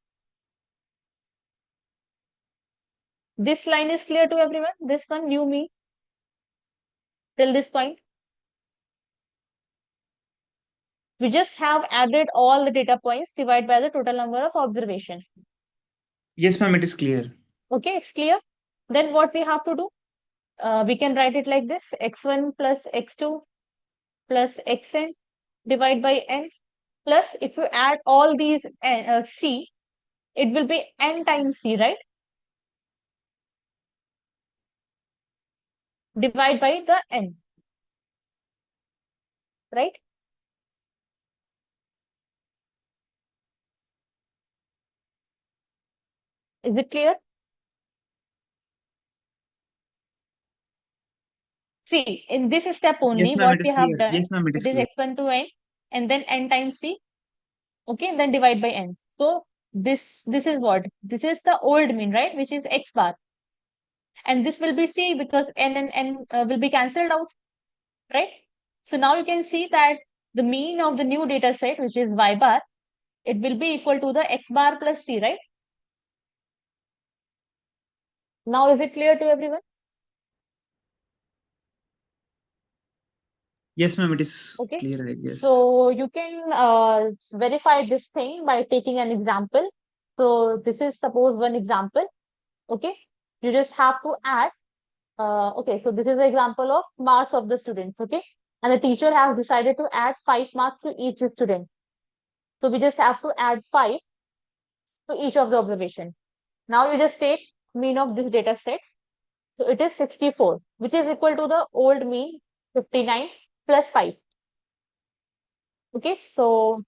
This line is clear to everyone? This one, new mean, till this point? We just have added all the data points divided by the total number of observation. Yes, ma'am, it is clear. Okay, it's clear. Then what we have to do? We can write it like this: x1 plus x2 plus xn divided by n, plus if you add all these c, it will be n times c, right? Divide by the n, right? Is it clear? See, in this step only, Yes, ma'am, what it we is have clear. done, Yes, ma'am, it it is is clear. x1 to n, and then n times c. Okay, and then divide by n. So this is what? This is the old mean, right? Which is x bar. And this will be c because n and n will be cancelled out, right? So now you can see that the mean of the new data set, which is y bar, it will be equal to the x bar plus c, right? Now is it clear to everyone? Yes, ma'am, it is Okay. clear, I guess. So you can verify this thing by taking an example. So this is suppose one example. Okay. You just have to add. Okay. So this is an example of marks of the students. Okay. And the teacher has decided to add 5 marks to each student. So we just have to add 5 to each of the observation. Now you just take mean of this data set. So it is 64, which is equal to the old mean 59 plus 5. Okay. So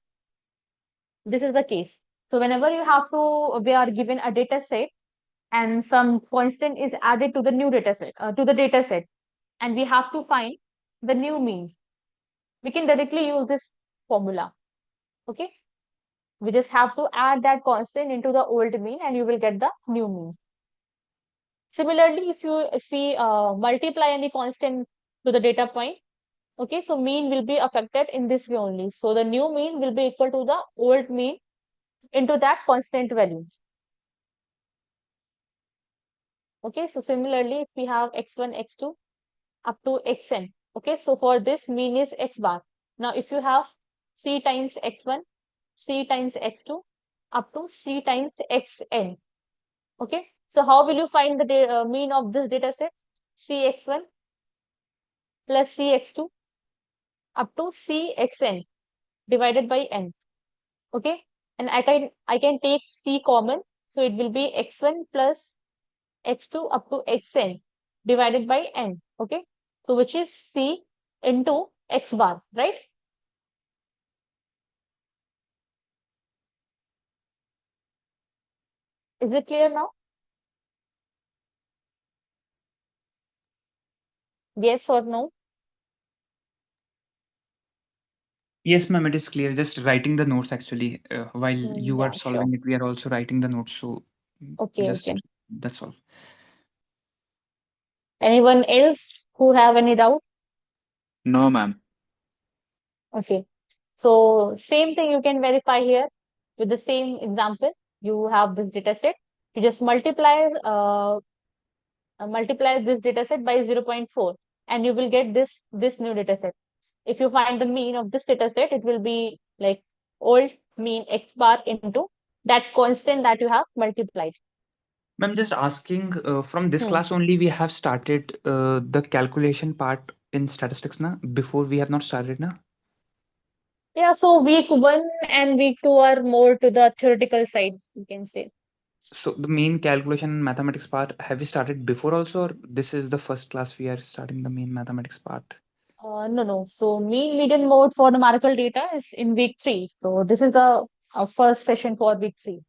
this is the case. So whenever you have to, we are given a data set and some constant is added to the new data set, and we have to find the new mean. We can directly use this formula. Okay. We just have to add that constant into the old mean and you will get the new mean. Similarly, if we multiply any constant to the data point, okay, so mean will be affected in this way only. So the new mean will be equal to the old mean into that constant value. Okay, so similarly, if we have x1, x2 up to xn, okay, so for this mean is x bar. Now, if you have c times x1, c times x2 up to c times xn, okay, so how will you find the mean of this data set? Cx1 plus cx2 up to cxn divided by n, okay, and I can take c common, so it will be x1 plus x2 up to xn divided by n, okay, so which is c into x bar, right? Is it clear now? Yes or no? Yes, ma'am, it is clear. Just writing the notes actually. While you are Yeah, sure. solving it, we are also writing the notes. So Okay, just okay. that's all. Anyone else who have any doubt? No, ma'am. Okay, so same thing you can verify here with the same example. You have this data set, you just multiply this data set by 0.4 and you will get this new data set. If you find the mean of this data set, it will be like old mean x bar into that constant that you have multiplied. Ma'am, just asking from this Hmm. class only, we have started the calculation part in statistics now. Before we have not started now. Yeah, so week 1 and week 2 are more to the theoretical side, you can say. So the main calculation and mathematics part, have we started before also, or this is the first class we are starting the main mathematics part? No, no. So mean, median, mode for numerical data is in week 3. So this is a first session for week 3.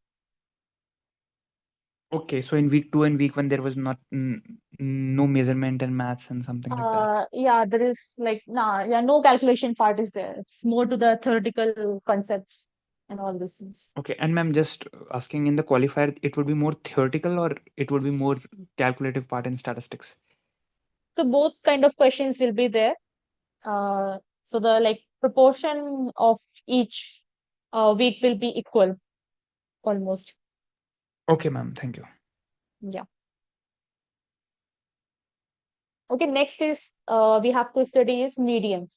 Okay, so in week 2 and week 1 there was not no measurement and maths and something like that. Yeah, there is like no calculation part is there. It's more to the theoretical concepts and all these things. Okay, and ma'am, just asking in the qualifier, it would be more theoretical or it would be more calculative part in statistics? So both kind of questions will be there. So the like proportion of each week will be equal almost. Okay, ma'am, thank you. Yeah. Okay, next is we have to study is median.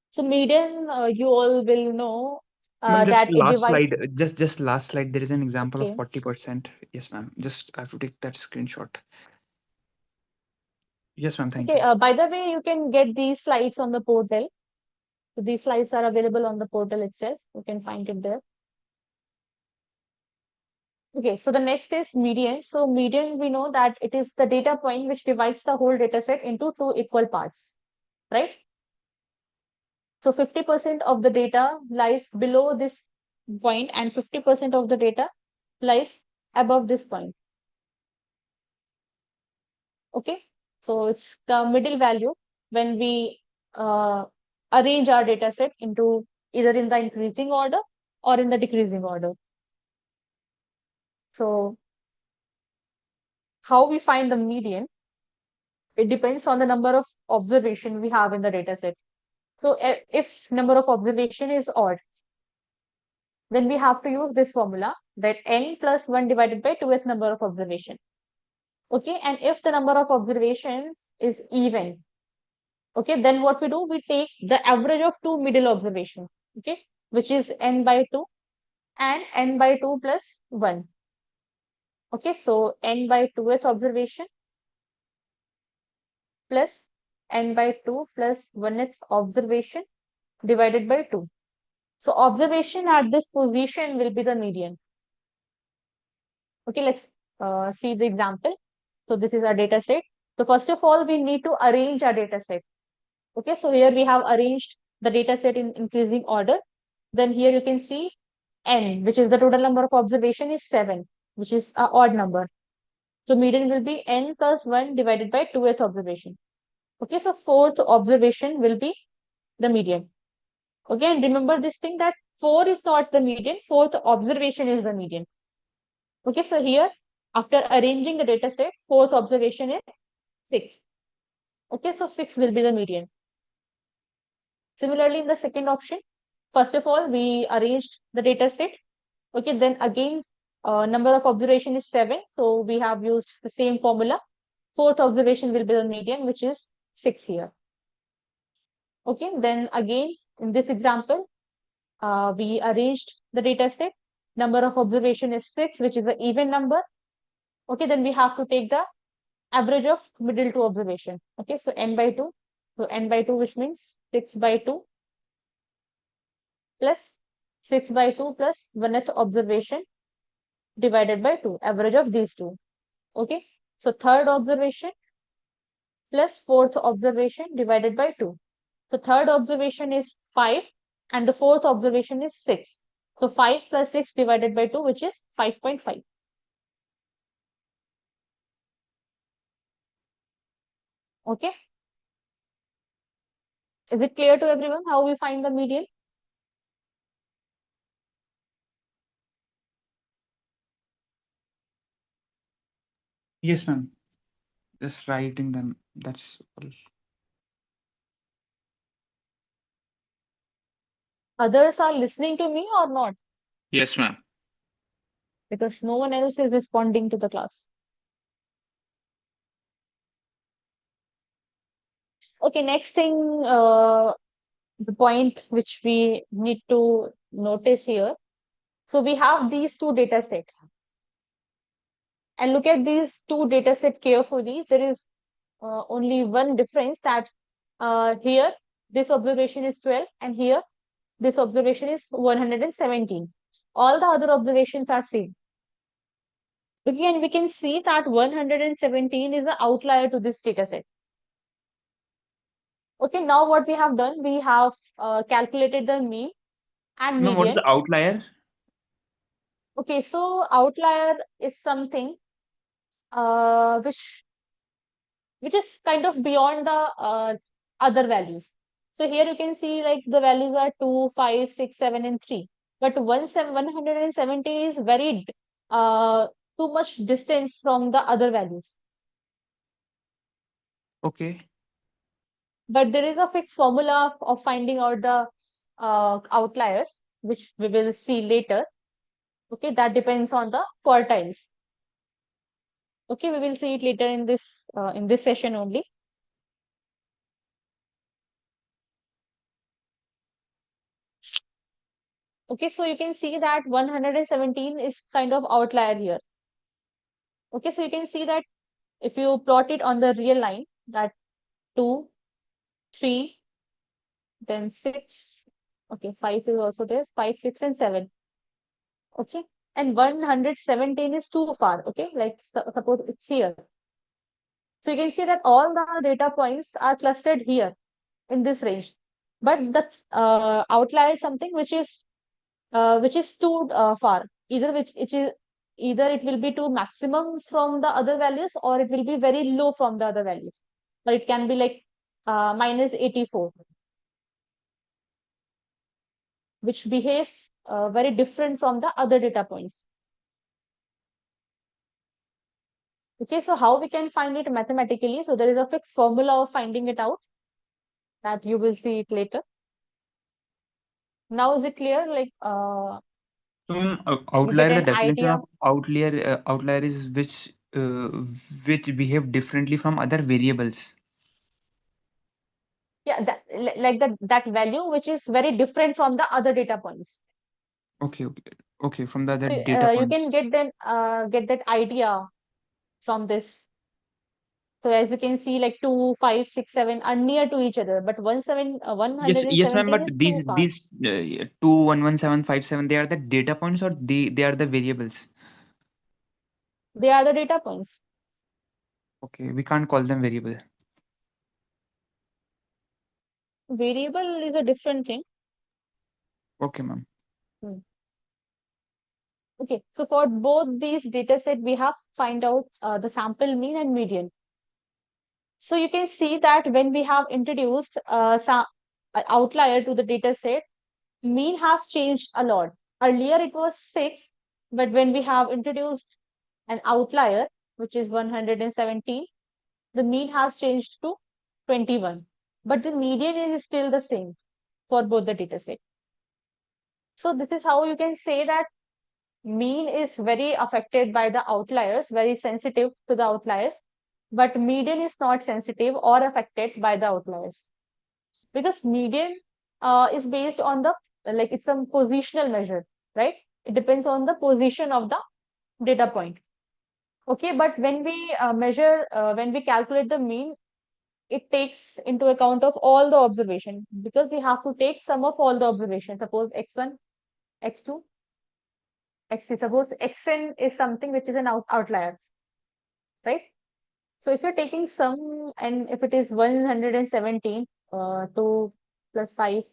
So median, you all will know Ma'am, just that it last divides. slide. Just last slide. There is an example of Okay. 40%. Yes, ma'am. Just I have to take that screenshot. Yes, ma'am. Thank Okay. you. By the way, you can get these slides on the portal. So these slides are available on the portal itself. You can find it there. Okay, so the next is median. So median, we know that it is the data point which divides the whole data set into two equal parts, right? So 50% of the data lies below this point and 50% of the data lies above this point. Okay, so it's the middle value when we arrange our data set into either in the increasing order or in the decreasing order. So how we find the median? It depends on the number of observation we have in the data set. So if number of observation is odd, then we have to use this formula that n plus 1 divided by 2th number of observation. Okay, and if the number of observations is even, okay, then what we do, we take the average of two middle observations, okay, which is n by 2 and n by 2 plus 1. Okay, so n by 2th observation plus n by 2 plus 1th observation divided by 2. So observation at this position will be the median. Okay, let's see the example. So this is our data set. So first of all, we need to arrange our data set. Okay, so here we have arranged the data set in increasing order. Then here you can see n, which is the total number of observation is 7, which is an odd number. So median will be n plus 1 divided by 2th observation. Okay, so 4th observation will be the median. Okay, and remember this thing that 4 is not the median, 4th observation is the median. Okay, so here after arranging the data set, 4th observation is 6. Okay, so 6 will be the median. Similarly, in the second option, first of all, we arranged the data set. Okay, then again, number of observation is 7. So we have used the same formula. 4th observation will be the median, which is 6 here. Okay, then again, in this example, we arranged the data set. Number of observation is 6, which is an even number. Okay, then we have to take the average of middle two observation. Okay, so n by 2. So n by 2, which means 6 by 2 plus 6 by 2 plus 1th observation divided by 2, average of these two. Okay, so third observation plus 4th observation divided by 2. So third observation is 5 and the 4th observation is 6. So 5 plus 6 divided by 2, which is 5.5. Okay. Is it clear to everyone how we find the median? Yes, ma'am. Just writing them. That's all. Others are listening to me or not? Yes, ma'am. Because no one else is responding to the class. Okay, next thing, the point which we need to notice here. So we have these two data set. And look at these two data set carefully. There is only one difference that here this observation is 12 and here this observation is 117. All the other observations are same. Okay, and we can see that 117 is the outlier to this data set. Okay, now what we have done, we have calculated the mean and Ma'am, what is median. the outlier? Okay, so outlier is something which is kind of beyond the other values. So here you can see like the values are 2, 5, 6, 7, and 3. But 170 is very too much distance from the other values. Okay. But there is a fixed formula of finding out the outliers, which we will see later. Okay, that depends on the quartiles. Okay, we will see it later in this session only. Okay, so you can see that 117 is kind of outlier here. Okay, so you can see that if you plot it on the real line, that 2, 3, then 6, okay, 5 is also there, 5, 6, and 7. Okay, and 117 is too far. Okay, like suppose it's here. So you can see that all the data points are clustered here in this range, but the outlier is something which is too far. Either it will be too maximum from the other values, or it will be very low from the other values, or it can be like minus 84, which behaves very different from the other data points. Okay, so how we can find it mathematically? So there is a fixed formula of finding it out that you will see it later. Now is it clear? Like So, you outlier, get the an definition idea. of outlier is which behave differently from other variables. Yeah, like that value which is very different from the other data points. Okay, from the other So data you can points. get that idea from this. So as you can see, like 2, 5, 6, 7 are near to each other, but Yes, ma'am. 117 But is too far. these 2, 1, 1, 7, 5, 7, they are the data points, or they are the variables. They are the data points. Okay, we can't call them variable. Variable is a different thing. Okay, ma'am. Okay, so for both these data set, we have find out the sample mean and median. So you can see that when we have introduced some outlier to the data set, mean has changed a lot. Earlier it was 6, but when we have introduced an outlier, which is 117, the mean has changed to 21. But the median is still the same for both the data set. So this is how you can say that mean is very affected by the outliers, very sensitive to the outliers, but median is not sensitive or affected by the outliers, because median is based on the, like, it's a positional measure, right? It depends on the position of the data point. Okay, but when we when we calculate the mean, it takes into account of all the observation, because we have to take sum of all the observations. Suppose x1, x2, x3. Suppose xn is something which is an outlier, right? So if you're taking sum, and if it is 117, 2 plus 5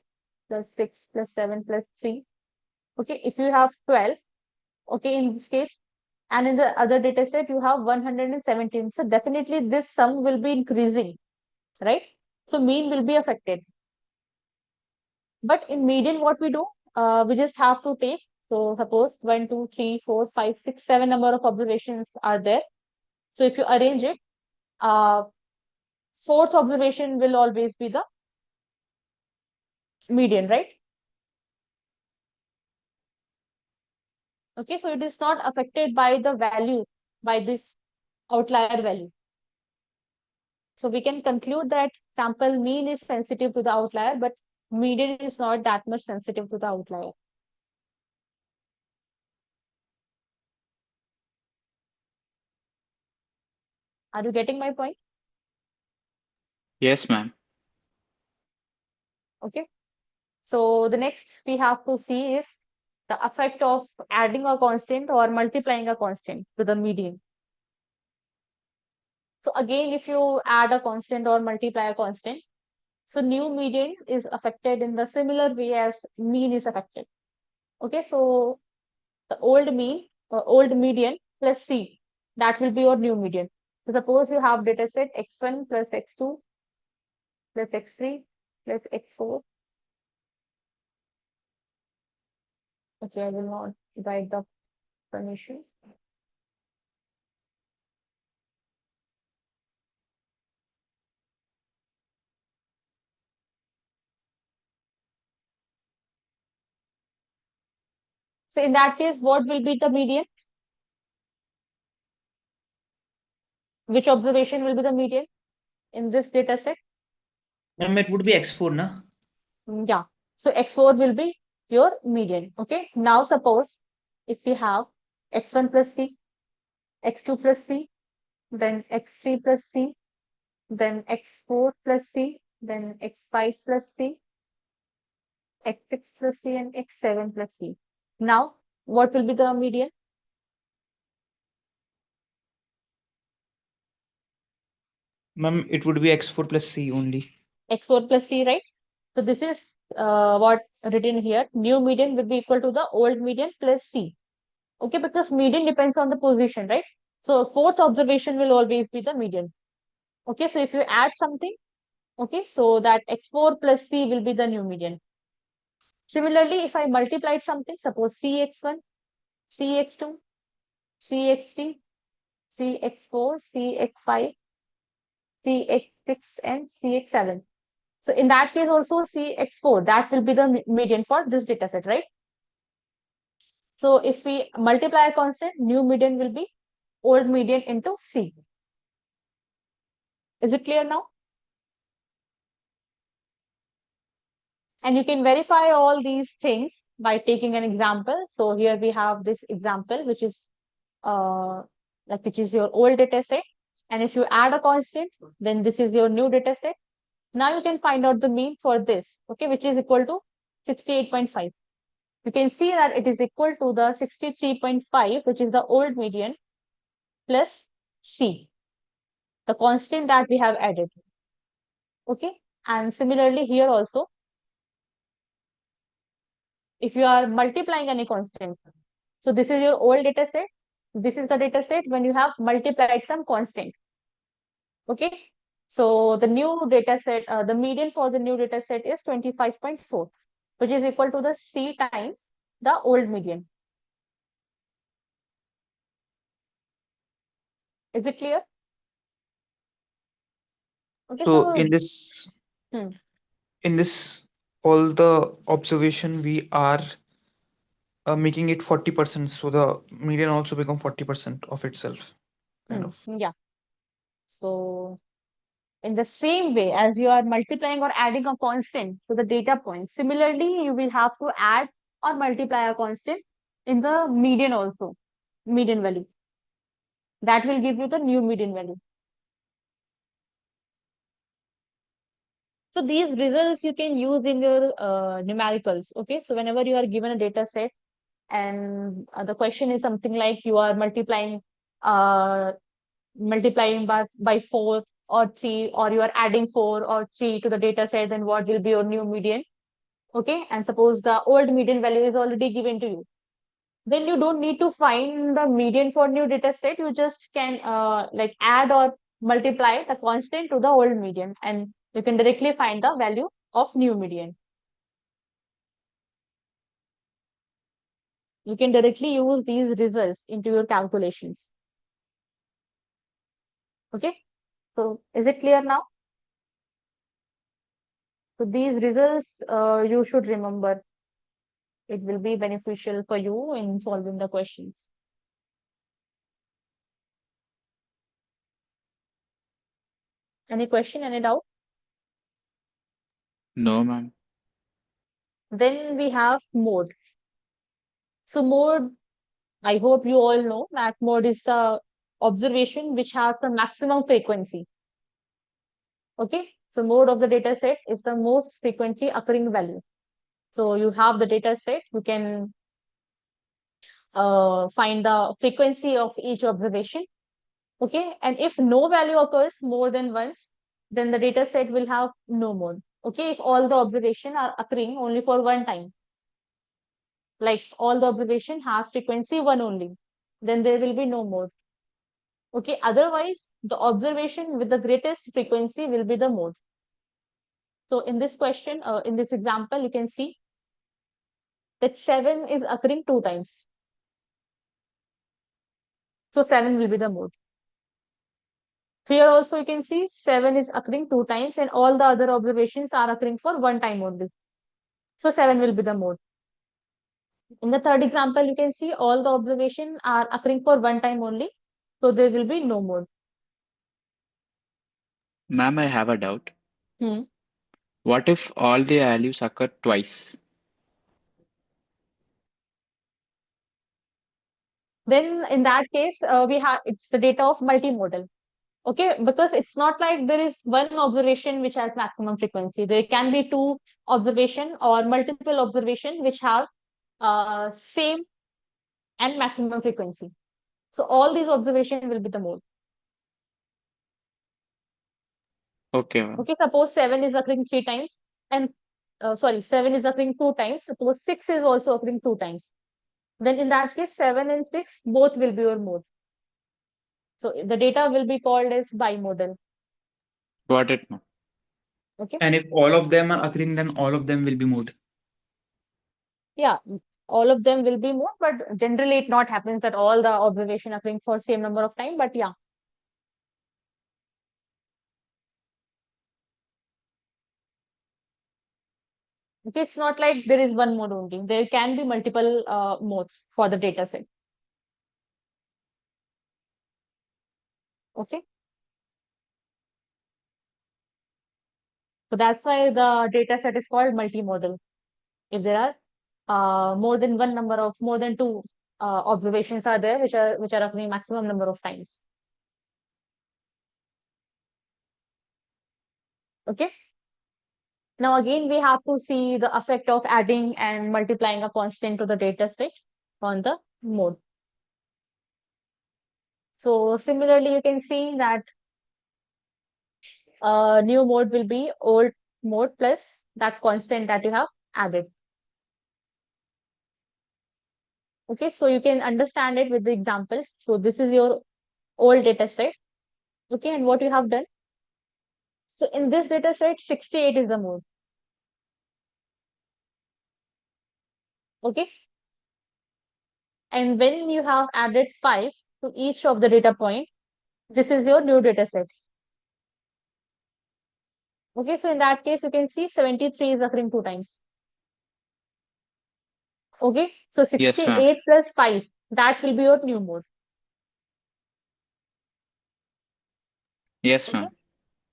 plus 6 plus 7 plus 3, okay, if you have 12, okay, in this case, and in the other data set you have 117, so definitely this sum will be increasing, right? So mean will be affected. But in median, what we do, we just have to take, so suppose 1, 2, 3, 4, 5, 6, 7 number of observations are there. So if you arrange it, fourth observation will always be the median, right? Okay, so it is not affected by the value, by this outlier value. So we can conclude that sample mean is sensitive to the outlier, but median is not that much sensitive to the outlier. Are you getting my point? Yes, ma'am. Okay. So the next we have to see is the effect of adding a constant or multiplying a constant to the median. So again, if you add a constant or multiply a constant, so new median is affected in the similar way as mean is affected. Okay, so the old mean or old median plus C, that will be your new median. So suppose you have data set x1 plus x2 plus x3 plus x4. Okay, I will not write the permission. So in that case, what will be the median? Which observation will be the median in this data set? Ma'am, it would be x4, na? Yeah. So x4 will be your median. Okay. Now suppose if we have x1 plus c, x2 plus c, then x3 plus c, then x4 plus c, then x5 plus c, x6 plus c, and x7 plus c. Now, what will be the median? Ma'am, it would be x4 plus c only. X4 plus c, right? So this is what written here. New median will be equal to the old median plus c. Okay, because median depends on the position, right? So fourth observation will always be the median. Okay, so if you add something, okay, so that x4 plus c will be the new median. Similarly, if I multiplied something, suppose cx1, cx2, cx3, cx4, cx5, cx6, and cx7. So in that case also cx4, that will be the median for this data set, right? So if we multiply a constant, new median will be old median into c. Is it clear now? And you can verify all these things by taking an example. So here we have this example, which is which is your old data set. And if you add a constant, then this is your new data set. Now you can find out the mean for this, okay, which is equal to 68.5. You can see that it is equal to the 63.5, which is the old median, plus C, the constant that we have added. Okay, and similarly here also, if you are multiplying any constant, so this is your old data set, this is the data set when you have multiplied some constant. Okay, so the new data set, the median for the new data set is 25.4, which is equal to the C times the old median. Is it clear? Okay, So so in this, Hmm. in this, all the observation we are making it 40%. So the median also become 40% of itself, kind of. yeah. So in the same way as you are multiplying or adding a constant to the data point, similarly, you will have to add or multiply a constant in the median also, median value. That will give you the new median value. So these results you can use in your numericals. Okay, so whenever you are given a data set and the question is something like you are uh, multiplying by 4 or 3, or you are adding 4 or 3 to the data set, then what will be your new median? Okay, and suppose the old median value is already given to you, then you don't need to find the median for new data set. You just can like add or multiply the constant to the old median, and you can directly find the value of new median. You can directly use these results into your calculations. Okay, so is it clear now? So these results you should remember. It will be beneficial for you in solving the questions. Any question, any doubt? No, ma'am. Then we have mode. So mode, I hope you all know that mode is the observation which has the maximum frequency. Okay, so mode of the data set is the most frequently occurring value. So you have the data set, you can find the frequency of each observation. Okay, and if no value occurs more than once, then the data set will have no mode. Okay, if all the observation are occurring only for one time, like all the observation has frequency 1 only, then there will be no mode. Okay, otherwise the observation with the greatest frequency will be the mode. So in this question, in this example, you can see that 7 is occurring 2 times. So 7 will be the mode. Here also you can see 7 is occurring 2 times and all the other observations are occurring for 1 time only. So 7 will be the mode. In the third example, you can see all the observations are occurring for 1 time only. So there will be no mode. Ma'am, I have a doubt. Hmm. What if all the values occur twice? then in that case, it's the data of multimodal. Okay, because it's not like there is one observation which has maximum frequency. There can be two observation or multiple observation which have same and maximum frequency. So all these observation will be the mode. Okay, ma'am. Okay, suppose 7 is occurring 3 times, and 7 is occurring 2 times. Suppose 6 is also occurring 2 times. Then in that case, 7 and 6 both will be your mode. So the data will be called as bimodal. Got it, ma'am. Okay. And if all of them are occurring, then all of them will be mode. Yeah, all of them will be mode, but generally it not happens that all the observation occurring for same number of time. But yeah. Okay, it's not like there is one mode only. There can be multiple modes for the data set. Okay. So that's why the data set is called multimodal. If there are more than two observations are there which are occurring maximum number of times. Okay. Now again we have to see the effect of adding and multiplying a constant to the data set on the mode. So similarly, you can see that new mode will be old mode plus that constant that you have added. Okay, so you can understand it with the examples. So this is your old data set. Okay, and what you have done. So in this data set, 68 is the mode. Okay. And when you have added 5 to each of the data point, this is your new data set. Okay, so in that case, you can see 73 is occurring 2 times. Okay, so 68 plus 5, that will be your new mode. Yes, Okay. ma'am.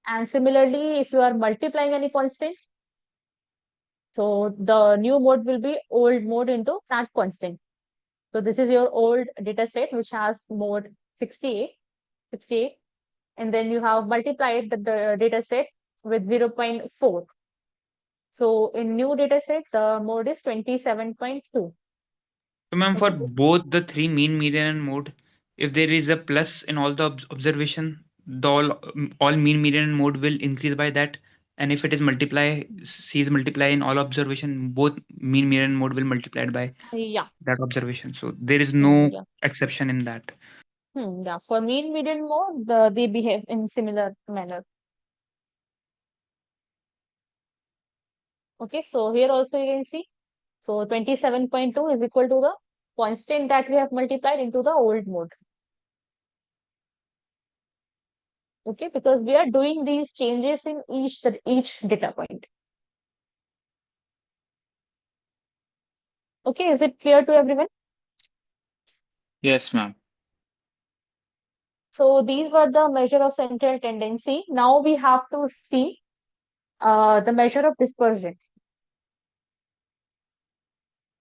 And similarly, if you are multiplying any constant, so the new mode will be old mode into that constant. So this is your old data set which has mode 68, and then you have multiplied the data set with 0.4. So in new data set, the mode is 27.2. So, ma'am, for Okay. both the three mean, median, and mode, if there is a plus in all the observation, the all mean, median, and mode will increase by that. And if it is multiply, C is multiply in all observation, both mean, median, and mode will multiplied by Yeah. that observation. So there is no Yeah. exception in that. Yeah. For mean, median, mode, they behave in similar manner. Okay, so here also you can see. So 27.2 is equal to the constant that we have multiplied into the old mode. Okay, because we are doing these changes in each data point. Okay, is it clear to everyone? Yes, ma'am. So these were the measure of central tendency. Now we have to see the measure of dispersion.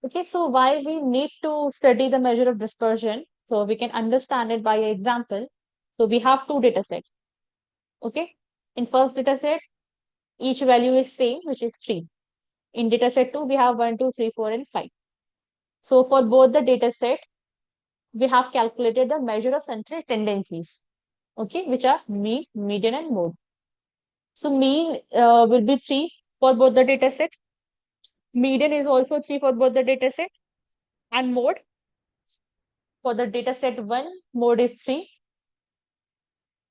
Okay, so why we need to study the measure of dispersion? So we can understand it by an example. So we have two data sets. Okay, in first data set, each value is same, which is 3. In data set 2, we have 1, 2, 3, 4, and 5. So for both the data set, we have calculated the measure of central tendencies, okay, which are mean, median, and mode. So mean will be 3 for both the data set. Median is also 3 for both the data set. And mode, for the data set 1, mode is 3.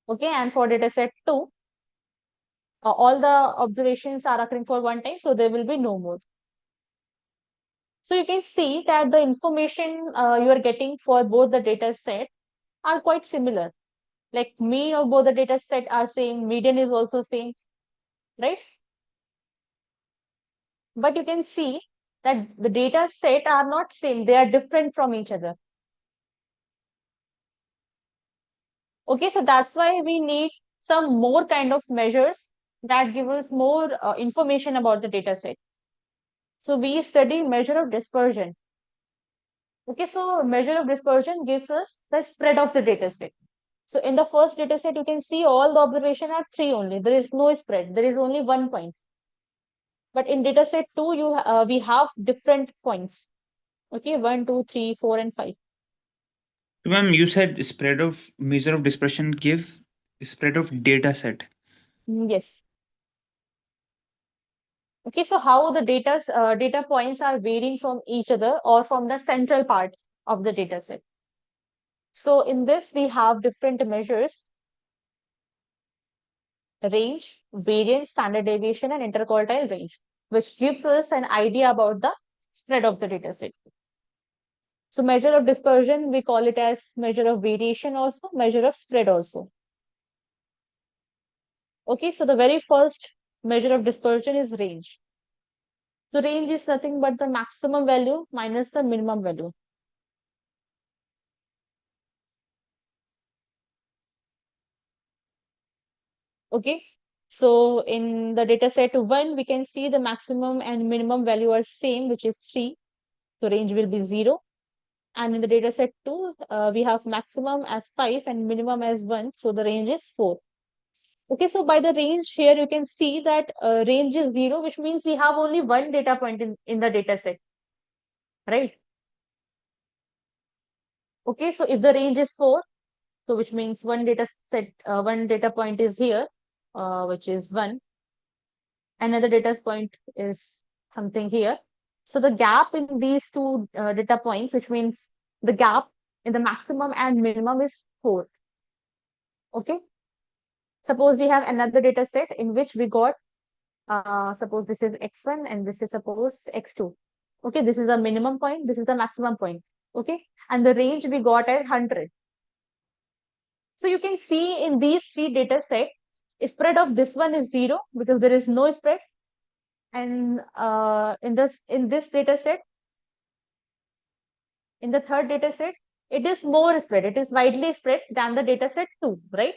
Okay, and for data set 2, all the observations are occurring for one time, so there will be no mode. So you can see that the information you are getting for both the data set are quite similar. Like mean of both the data set are same, median is also same, right? But you can see that the data set are not same, they are different from each other. Okay, so that's why we need some more kind of measures that give us more information about the data set. So we study measure of dispersion. Okay, so measure of dispersion gives us the spread of the data set. So in the first data set, you can see all the observation are 3 only. There is no spread. There is only 1 point. But in data set 2, we have different points. Okay, 1, 2, 3, 4, and 5. So, ma'am, you said spread of measure of dispersion give spread of data set. Yes. Okay, so how the data points are varying from each other or from the central part of the data set. So in this, we have different measures: range, variance, standard deviation, and interquartile range, which gives us an idea about the spread of the data set. So measure of dispersion, we call it as measure of variation also, measure of spread also. Okay, so the very first measure of dispersion is range. So range is nothing but the maximum value minus the minimum value. Okay, so in the data set 1, we can see the maximum and minimum value are same, which is 3. So range will be 0. And in the data set 2, we have maximum as 5 and minimum as 1. So the range is 4. Okay, so by the range here, you can see that range is 0, which means we have only one data point in the data set, right? Okay, so if the range is 4, so which means one data point is here, which is 1. Another data point is something here. So the gap in these two data points, which means the gap in the maximum and minimum, is 4. Okay. Suppose we have another data set in which we got, suppose this is x1 and this is suppose x2. Okay, this is the minimum point, this is the maximum point. Okay, and the range we got as 100. So you can see in these 3 data set, spread of this one is 0 because there is no spread. And in this data set, in the third data set, it is more spread. It is widely spread than the data set 2, right?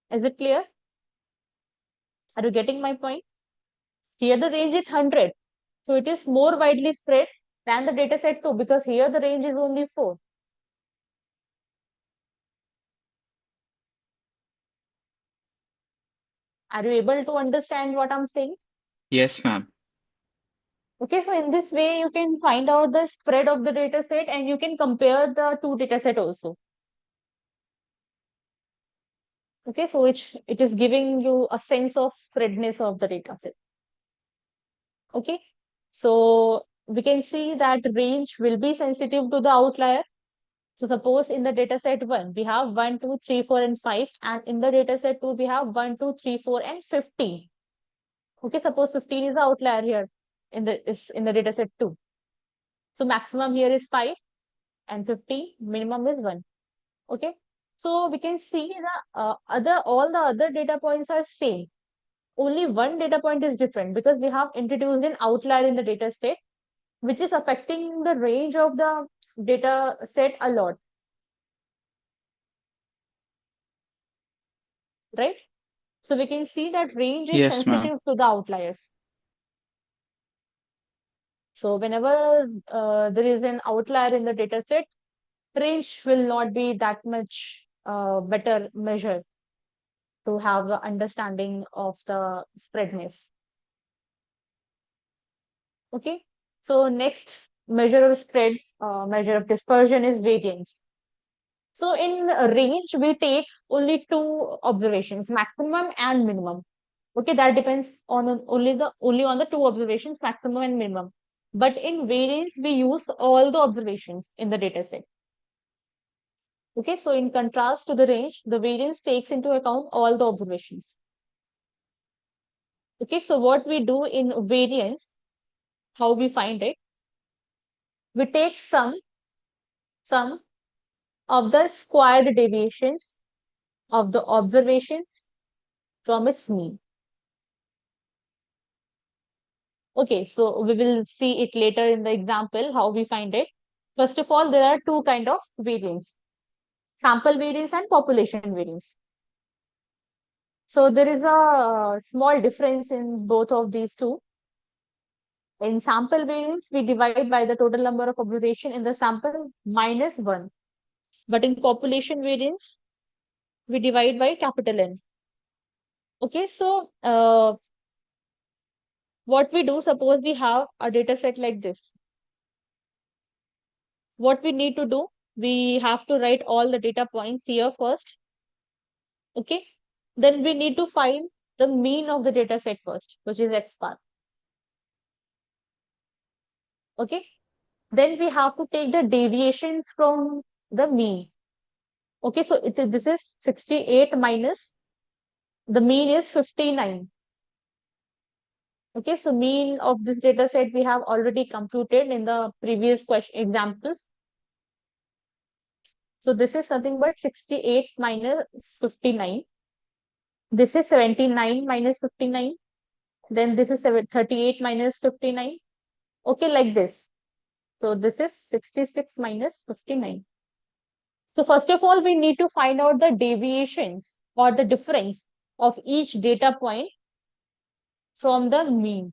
Is it clear? Are you getting my point? Here the range is 100. So it is more widely spread than the data set 2 because here the range is only 4. Are you able to understand what I'm saying? Yes, ma'am. Okay, so in this way, you can find out the spread of the data set and you can compare the 2 data set also. Okay, so it is giving you a sense of spreadness of the data set. Okay, so we can see that range will be sensitive to the outlier. So suppose in the data set 1, we have 1, 2, 3, 4, and 5. And in the data set 2, we have 1, 2, 3, 4, and 15. Okay, suppose 15 is the outlier here in the data set 2. So maximum here is 5 and 15, minimum is 1. Okay, so we can see the all the other data points are same. Only one data point is different because we have introduced an outlier in the data set, which is affecting the range of the data set a lot. Right? So we can see that range is Yes, ma'am. sensitive to the outliers. So whenever there is an outlier in the data set, range will not be that much better measure to have the understanding of the spreadness. Okay, so next measure of spread, measure of dispersion is variance. So in range, we take only 2 observations, maximum and minimum. Okay, that depends on only on the 2 observations, maximum and minimum. But in variance, we use all the observations in the data set. Okay, so in contrast to the range, the variance takes into account all the observations. Okay, so what we do in variance, how we find it, we take sum of the squared deviations of the observations from its mean. Okay, so we will see it later in the example how we find it. First of all, there are 2 kind of variance: sample variance and population variance. So there is a small difference in both of these two. In sample variance, we divide by the total number of observation in the sample minus 1. But in population variance, we divide by capital N. Okay, so what we do, suppose we have a data set like this. What we need to do, we have to write all the data points here first. Okay, then we need to find the mean of the data set first, which is X bar. Okay, then we have to take the deviations from the mean. Okay, so this is 68 minus the mean is 59. Okay, so mean of this data set we have already computed in the previous question examples. So this is nothing but 68 minus 59. This is 79 minus 59. Then this is 38 minus 59. Okay, like this. So this is 66 minus 59. So first of all, we need to find out the deviations or the difference of each data point from the mean.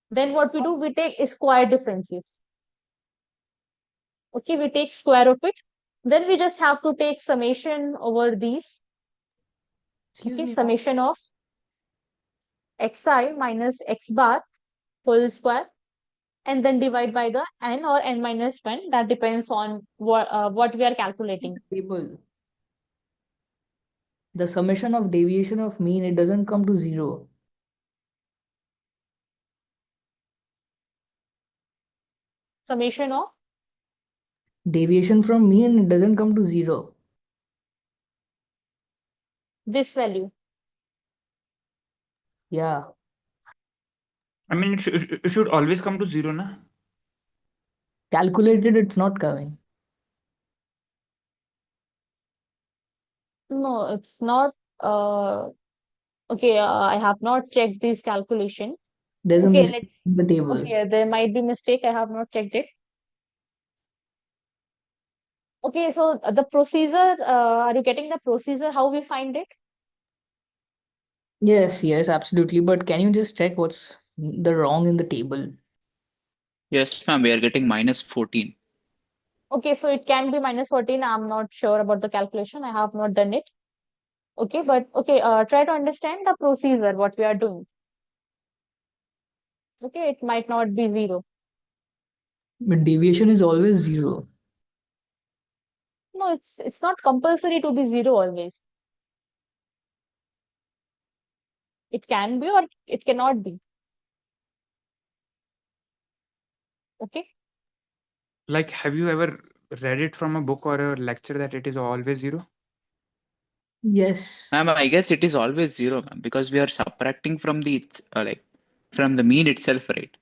Then what we do, we take square differences. Okay, we take square of it. Then we just have to take summation over these. Okay, summation of xi minus x bar whole square, and then divide by the n or n minus 1. That depends on what we are calculating. Table. The summation of deviation of mean, it doesn't come to 0. Summation of Deviation from mean, it doesn't come to 0. this value. Yeah. I mean, it should always come to 0, na? Calculated, it's not coming. No, it's not. Okay, I have not checked this calculation. There's a Okay, mistake in the table. okay, there might be mistake. I have not checked it. Okay, so the procedure, are you getting the procedure, how we find it? Yes, absolutely. But can you just check what's the wrong in the table? Yes, ma'am, we are getting minus 14. Okay, so it can be minus 14. I'm not sure about the calculation. I have not done it. Okay, but okay, try to understand the procedure, what we are doing. Okay, it might not be 0. But deviation is always 0. No, it's not compulsory to be 0 always. It can be or it cannot be. Okay. Like, have you ever read it from a book or a lecture that it is always 0? Yes. Ma'am, I guess it is always 0, ma'am, because we are subtracting from the from the mean itself, right?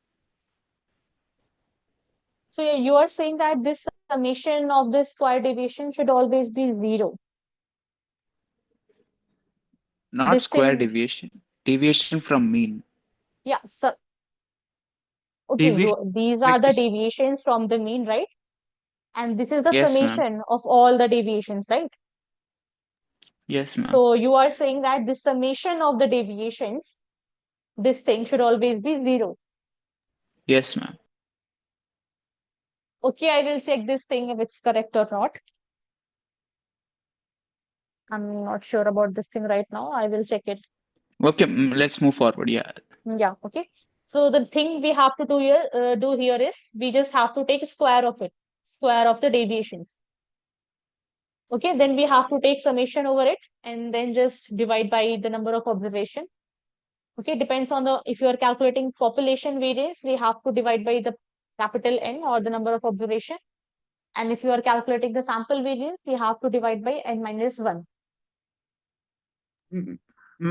So you are saying that this summation of the square deviation should always be 0. Not This square thing, deviation. Deviation from mean. yeah. So okay, Deviation these are the is deviations from the mean, right? And this is the Yes, ma'am. summation of all the deviations, right? Yes, ma'am. So you are saying that the summation of the deviations, this thing should always be 0. Yes, ma'am. Okay, I will check this thing if it's correct or not. I'm not sure about this thing right now. I will check it. Okay, let's move forward. Yeah. Yeah, okay. So the thing we have to do here is we just have to take square of it, square of the deviations. Okay, then we have to take summation over it and then just divide by the number of observation. Okay, depends on the, if you are calculating population variance, we have to divide by the capital N or the number of observation. And if you are calculating the sample variance, we have to divide by N minus 1.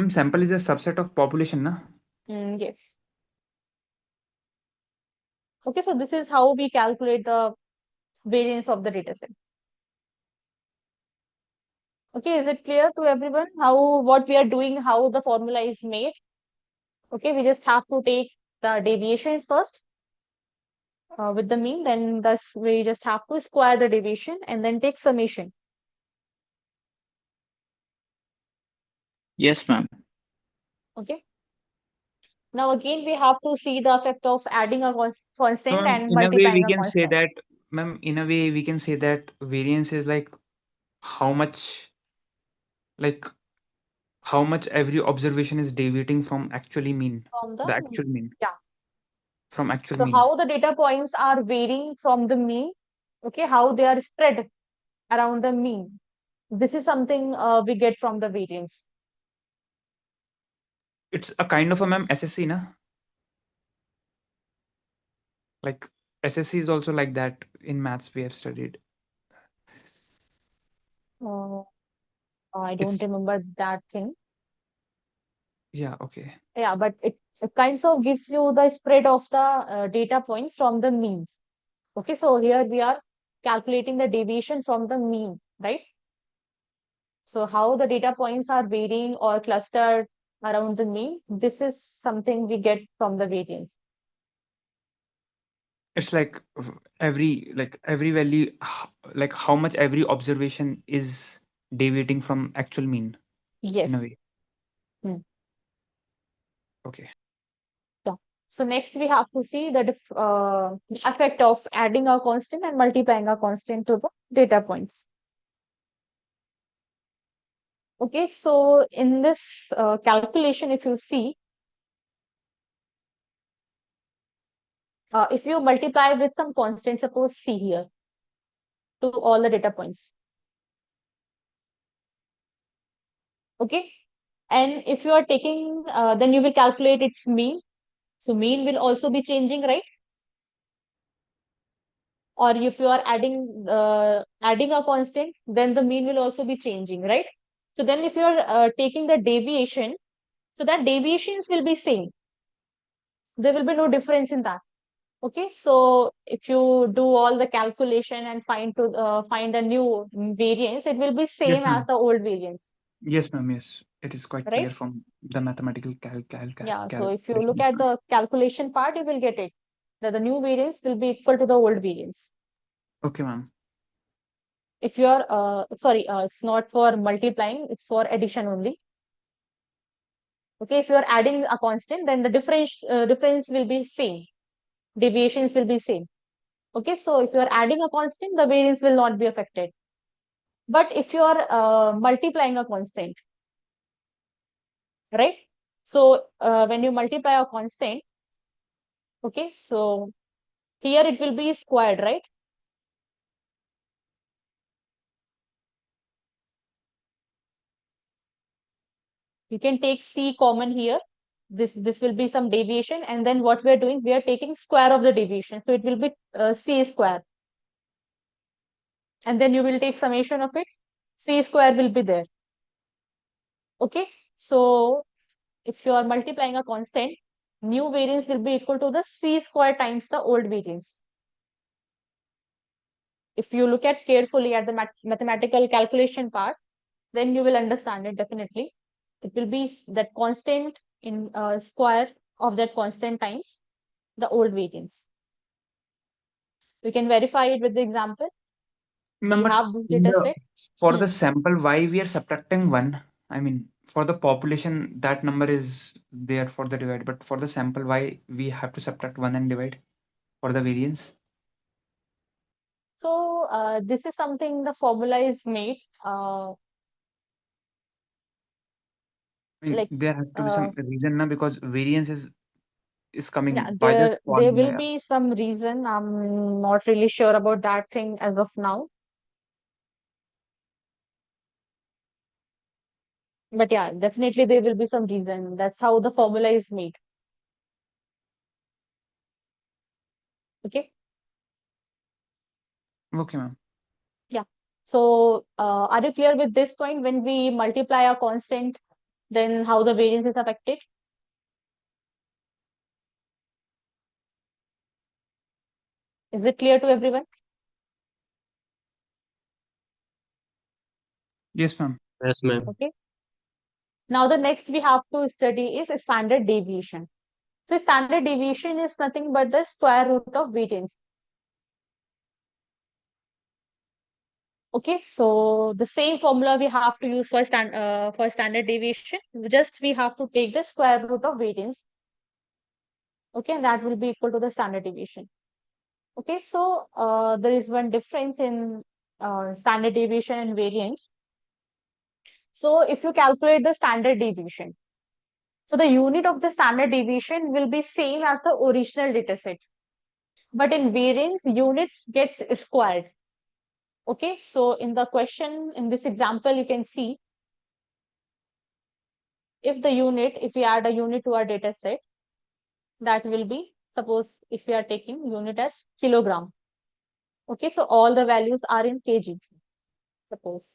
sample is a subset of population, na? Yes. Okay, so this is how we calculate the variance of the data set. Okay, is it clear to everyone how what we are doing, how the formula is made? Okay, we just have to take the deviations first with the mean, then thus we just have to square the deviation and then take summation. Yes, ma'am. Okay. Now again, we have to see the effect of adding a constant ma'am, and in a way we multiplying a can say constant. that, ma'am, in a way we can say that variance is how much, like how much every observation is deviating from actually mean, From the the mean. actual mean, Yeah. from actual So mean. how the data points are varying from the mean, okay, how they are spread around the mean. This is something we get from the variance. It's a kind of a, ma'am, SSC, na? Like SSC is also like that in maths we have studied. Uh, I don't It's, remember that thing. yeah, okay. Yeah, but it kind of gives you the spread of the data points from the mean. Okay, so here we are calculating the deviation from the mean, right? So how the data points are varying or clustered around the mean, this is something we get from the variance. It's every value, like how much every observation is deviating from actual mean in a Yes. way. Hmm. Okay. Yeah. So next we have to see the effect of adding a constant and multiplying a constant to the data points. Okay, so in this calculation, if you see, if you multiply with some constant, suppose C here, to all the data points. Okay, and if you are taking, then you will calculate its mean. So mean will also be changing, right? Or if you are adding a constant, then the mean will also be changing, right? So then if you are taking the deviation, so that deviations will be same. There will be no difference in that. Okay, so if you do all the calculation and find a new variance, it will be Yes, same as ma'am. the old variance, Yes, ma'am. Yes, it is quite right? clear from the mathematical Yeah, so if you look calculations. at the calculation part, you will get it that the new variance will be equal to the old variance. Okay, ma'am. If you are sorry, it's not for multiplying, it's for addition only. Okay, if you are adding a constant, then the difference will be same, deviations will be same. Okay, so if you are adding a constant, the variance will not be affected. But if you are multiplying a constant, right? So when you multiply a constant, okay, so here it will be squared, right? You can take C common here. This will be some deviation, and then what we are doing, we are taking square of the deviation, so it will be C square, and then you will take summation of it. C square will be there. Okay, so if you are multiplying a constant, new variance will be equal to the C square times the old variance. If you look at carefully at the mathematical calculation part, then you will understand it definitely. It will be that constant in square of that constant times the old variance. We can verify it with the example. Ma'am, We but have this in data the set. for Hmm. the sample, why we are subtracting one? I mean, for the population, that number is there for the divide, but for the sample, why we have to subtract one and divide for the variance? So this is something the formula is made I mean, like there has to be uh, some reason now, because variance is yeah, coming by the there will formula. be some reason. I'm not really sure about that thing as of now. But yeah, definitely there will be some reason. That's how the formula is made. Okay. Okay, ma'am. Yeah. So are you clear with this point? When we multiply a constant, then how the variance is affected? Is it clear to everyone? Yes, ma'am. Yes, ma'am. Okay. Now the next we have to study is standard deviation. So standard deviation is nothing but the square root of variance. Okay, so the same formula we have to use for standard deviation. Just we have to take the square root of variance. Okay, and that will be equal to the standard deviation. Okay, so there is one difference in standard deviation and variance. So if you calculate the standard deviation, so the unit of the standard deviation will be same as the original data set. But in variance, units gets squared. Okay, so in the question, in this example, you can see if we add a unit to our data set, that will be, suppose if we are taking unit as kilogram. Okay, so all the values are in kg, suppose.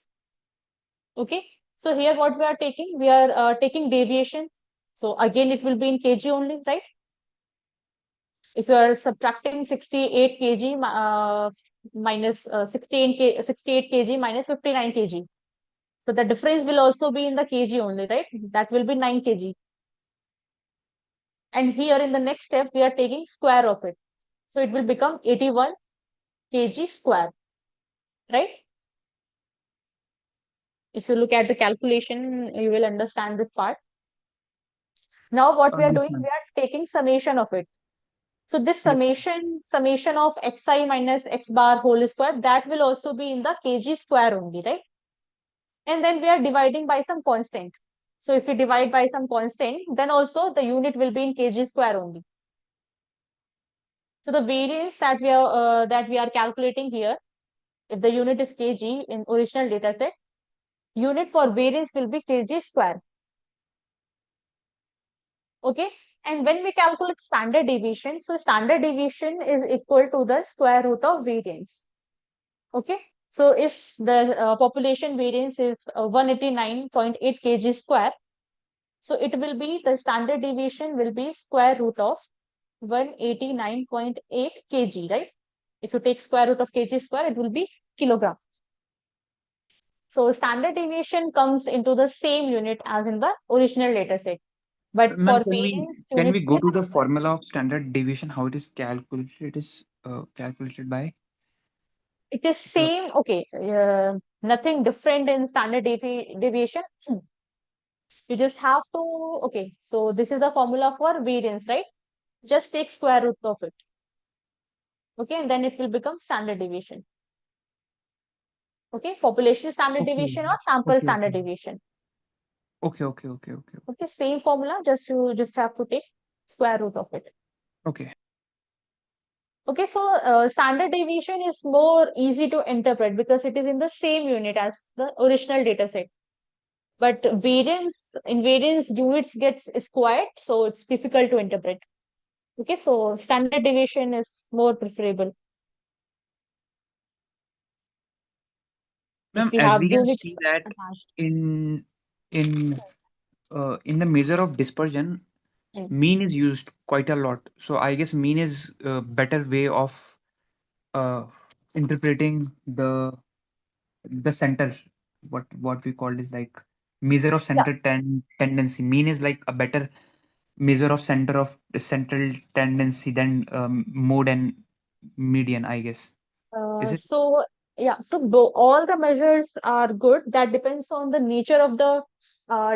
Okay, so here what we are taking deviation. So again, it will be in kg only, right? If you are subtracting 68 kg minus 68 kg minus 59 kg. So the difference will also be in the kg only, right? That will be 9 kg. And here in the next step, we are taking square of it. So it will become 81 kg square, right? If you look at the calculation, you will understand this part. Now what we are doing, we are taking summation of it. So this summation of xi minus x bar whole square, that will also be in the kg square only, right? And then we are dividing by some constant. So if we divide by some constant, then also the unit will be in kg square only. So the variance that we are calculating here, if the unit is kg in original data set, unit for variance will be kg square. Okay, and when we calculate standard deviation, so standard deviation is equal to the square root of variance. Okay, so if the population variance is 189.8 kg square, so it will be, the standard deviation will be square root of 189.8 kg, right? If you take square root of kg square, it will be kilogram. So standard deviation comes into the same unit as in the original data set. But Ma'am, for variance, can we units go will to the differ. formula of standard deviation, how it is calculated? It is calculated by It is same, okay, nothing different in standard deviation. You just have to, okay, so this is the formula for variance, right? Just take square root of it. Okay, and then it will become standard deviation. Okay, population standard deviation or sample standard deviation. Okay. Okay, same formula, you just have to take square root of it. Okay. Okay, so standard deviation is more easy to interpret because it is in the same unit as the original data set. But in variance, units gets squared, so it's difficult to interpret. Okay, so standard deviation is more preferable. If Ma'am, we as have we can units see that attached. in in the measure of dispersion, Mm. mean is used quite a lot. So I guess mean is a better way of uh, interpreting the center. What we call is like measure of Yeah. center tendency. Mean is like a better measure of central tendency than mode and median, I guess. Is it? So yeah, so all the measures are good. That depends on the nature of the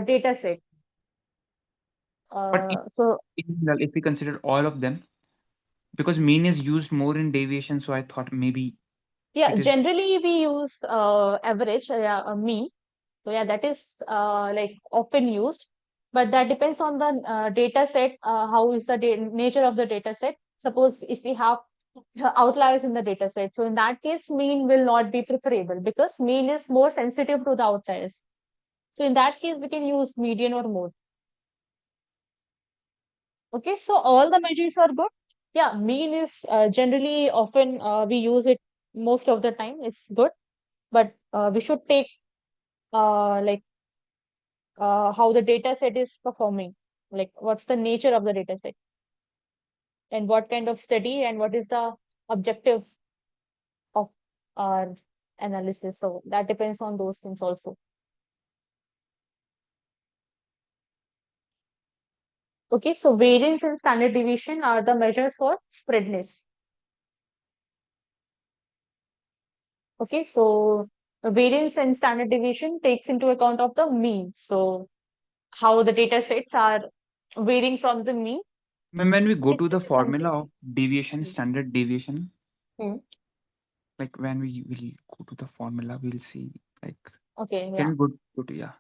data set. But So if we consider all of them, because mean is used more in deviation, so I thought maybe yeah, it is. generally we use average, mean. So yeah, that is like often used, but that depends on the data set. How is the nature of the data set? Suppose if we have outliers in the data set, so in that case, mean will not be preferable because mean is more sensitive to the outliers. So in that case, we can use median or mode. Okay, so all the measures are good. Yeah, mean is generally often we use it most of the time. It's good, but we should take like how the data set is performing, like what's the nature of the data set and what kind of study and what is the objective of our analysis. So that depends on those things also. Okay, so variance and standard deviation are the measures for spreadness. Okay, so variance and standard deviation takes into account of the mean. So how the data sets are varying from the mean. When we go It to the is something- formula of deviation, standard deviation, Hmm. like when we will go to the formula, we'll see like, Okay, yeah. can we go to, yeah.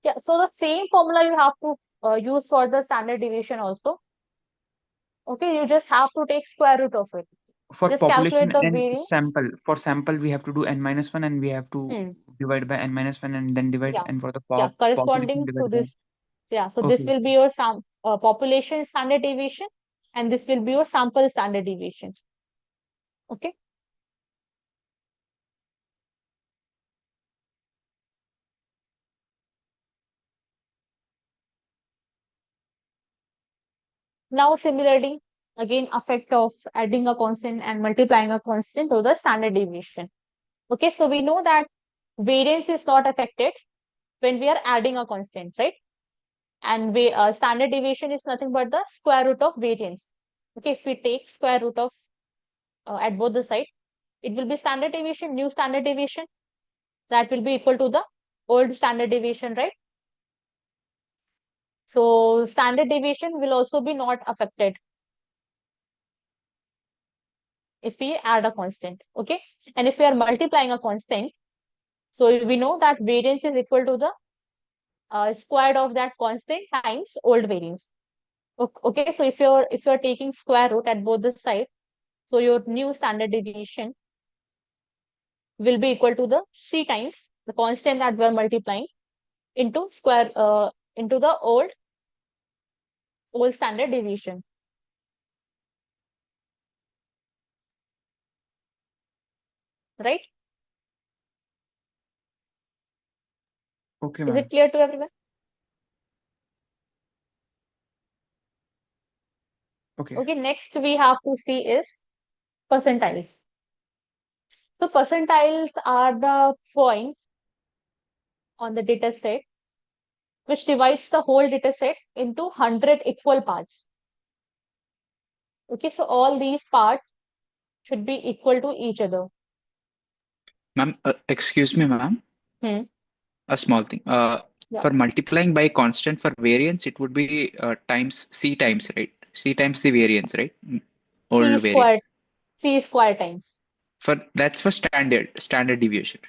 Yeah, so the same formula you have to use for the standard deviation also. Okay, you just have to take square root of it. For Just population calculate the and variance. sample, for sample, we have to do n-1 and we have to Hmm. divide by n-1 and then divide. Yeah. And for the Yeah, population, corresponding to divide by. this. Yeah, so this Okay. will be your population standard deviation, and this will be your sample standard deviation. Okay. Now, similarly, again, effect of adding a constant and multiplying a constant to the standard deviation. Okay, so we know that variance is not affected when we are adding a constant, right? And standard deviation is nothing but the square root of variance. Okay, if we take square root of at both the sides, it will be standard deviation, new standard deviation, that will be equal to the old standard deviation, right? So standard deviation will also be not affected if we add a constant. Okay, and if we are multiplying a constant, so we know that variance is equal to the square of that constant times old variance. Okay, so if you're taking square root at both the sides, so your new standard deviation will be equal to the c times the constant that we are multiplying into into the old standard deviation. Right? Okay, Is ma'am. it clear to everyone? Okay. Okay, next we have to see is percentiles. So percentiles are the points on the data set which divides the whole data set into 100 equal parts. Okay, so all these parts should be equal to each other. Ma'am, excuse me, ma'am. Hmm. A small thing. Yeah. For multiplying by constant for variance, it would be times c times, right? C times the variance, right? Old C variance. squared, C square times. That's for standard deviation.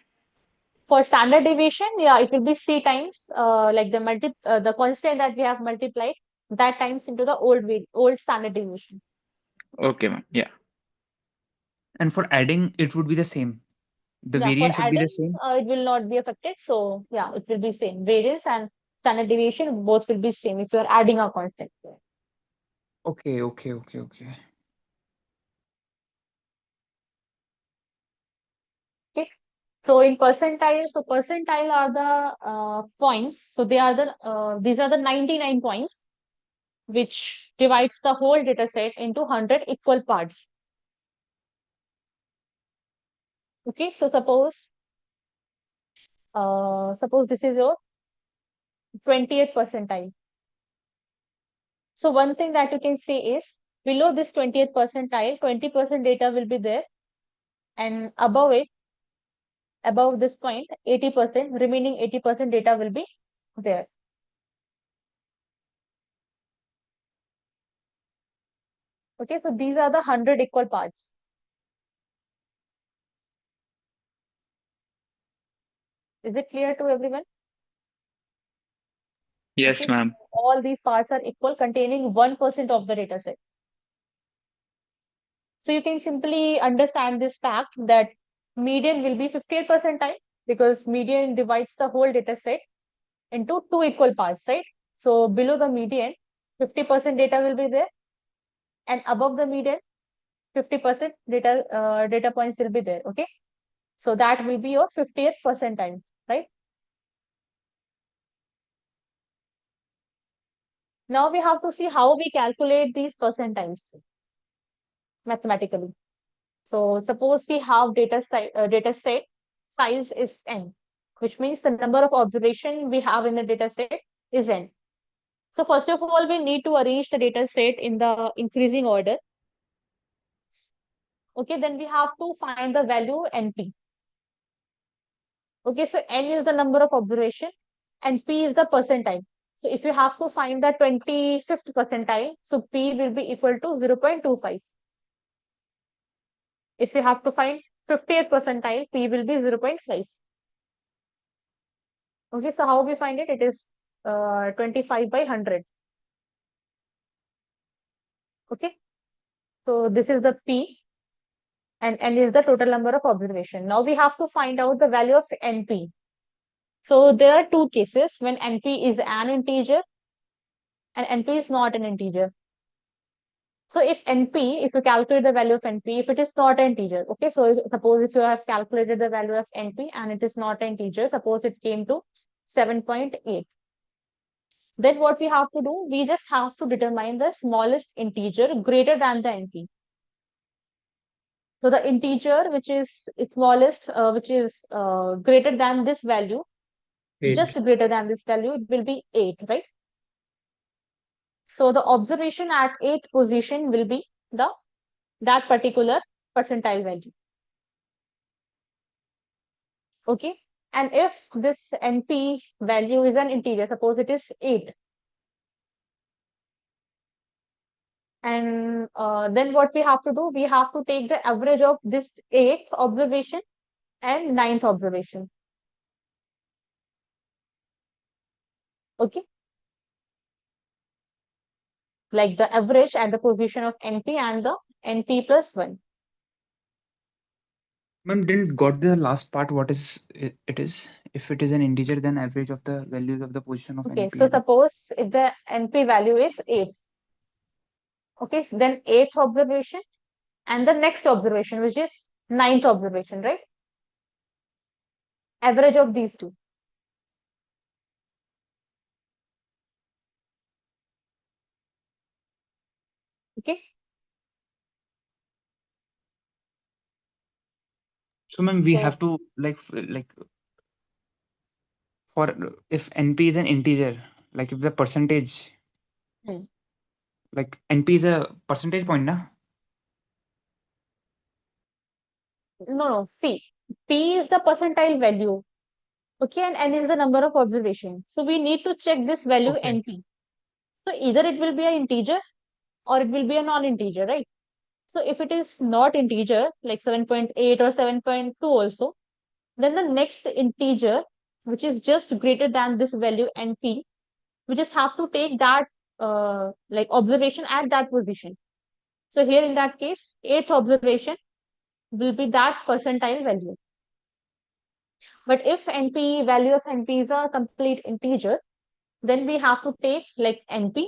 For standard deviation, yeah, it will be C times like the constant that we have multiplied that times into the old standard deviation. Okay, ma'am. Yeah. And for adding, it would be the same. The Yeah, for variance should be the adding, same. it will not be affected. So yeah, it will be same. Variance and standard deviation both will be same if you are adding a constant. Okay, okay, okay, okay. Okay. So in percentile, so percentile are the points. So they are these are the 99 points which divides the whole data set into 100 equal parts. Okay, so suppose this is your 20th percentile. So one thing that you can say is below this 20th percentile, 20% data will be there, and above it, above this point, 80%, remaining 80% data will be there. Okay, so these are the 100 equal parts. Is it clear to everyone? Yes, Okay. ma'am. All these parts are equal, containing 1% of the data set. So you can simply understand this fact that median will be 58th percentile because median divides the whole data set into two equal parts, right? So below the median, 50% data will be there, and above the median, 50% data points will be there. Okay, so that will be your 50th percentile, right? Now we have to see how we calculate these percentiles mathematically. So suppose we have data set size is n, which means the number of observation we have in the data set is n. So first of all, we need to arrange the data set in the increasing order. Okay, then we have to find the value np. Okay, so n is the number of observation and p is the percentile. So if you have to find the 25th percentile, so p will be equal to 0.25. If you have to find 50th percentile, p will be 0.5. Okay, so how we find it? It is 25 by 100. Okay, so this is the p and n is the total number of observation. Now we have to find out the value of np. So there are two cases when np is an integer and np is not an integer. So if you calculate the value of np, if it is not an integer, okay, so suppose if you have calculated the value of np and it is not an integer, suppose it came to 7.8. Then what we have to do, we just have to determine the smallest integer greater than the np. So the integer which is smallest, which is greater than this value, just 8. greater than this value, it will be 8, right? So the observation at 8th position will be that particular percentile value. Okay, and if this np value is an integer, suppose it is 8, and then what we have to do, we have to take the average of this 8th observation and 9th observation. Okay, like the average at the position of np and the np plus 1. Ma'am, didn't got the last part. What is it is? If it is an integer, then average of the values of the position of Okay, NP. so suppose if the np value is 8, okay, so then 8th observation and the next observation, which is 9th observation, right? Average of these two. Okay, So, ma'am, we so have to like for if NP is an integer, like if the percentage, Hmm. like NP is a percentage point, na? no, see, p is the percentile value, okay, and n is the number of observations. So we need to check this value Okay. np. So either it will be an integer or it will be a non-integer, right? So if it is not integer, like 7.8 or 7.2 also, then the next integer, which is just greater than this value np, we just have to take that like observation at that position. So here in that case, 8th observation will be that percentile value. But if np value of np is a complete integer, then we have to take like np,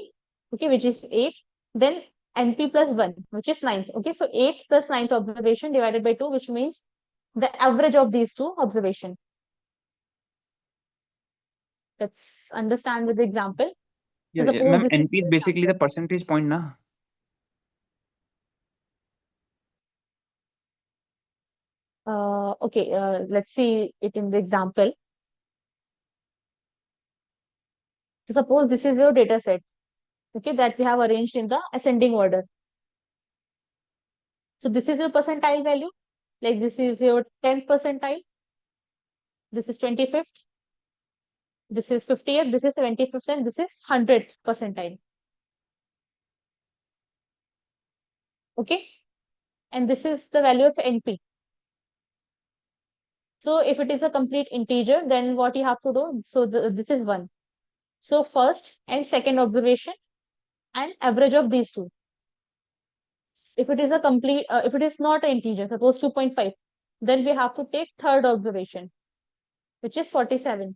okay, which is 8, then np plus 1, which is 9th. Okay, so 8th plus 9th observation divided by 2, which means the average of these two observation. Let's understand with the example. So Yeah, suppose ma'am, this is NP is the basically the example. percentage point, na? Okay, let's see it in the example. So suppose this is your data set, okay, that we have arranged in the ascending order. So this is your percentile value, like this is your 10th percentile, this is 25th, this is 50th, this is 75th, and this is 100th percentile. Okay, and this is the value of np. So if it is a complete integer, then what you have to do, so this is 1. So first and second observation and average of these two. If it is a complete, if it is not an integer, suppose 2.5, then we have to take third observation, which is 47.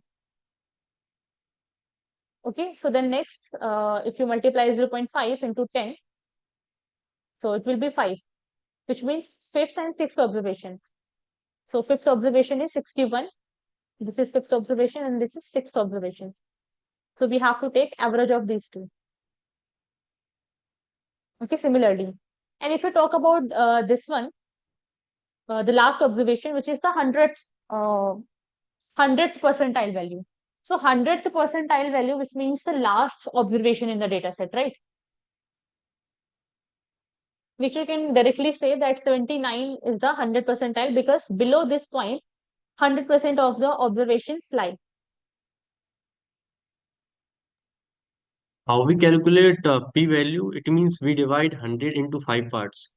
Okay, so then next, if you multiply 0.5 into 10, so it will be 5, which means fifth and sixth observation. So fifth observation is 61. This is fifth observation and this is sixth observation. So we have to take average of these two. Okay, similarly. And if you talk about this one, the last observation, which is the 100th percentile value. So 100th percentile value, which means the last observation in the data set, right? Which you can directly say that 79 is the 100th percentile because below this point, 100% of the observations lie. How we calculate p-value? It means we divide 100 into 5 parts.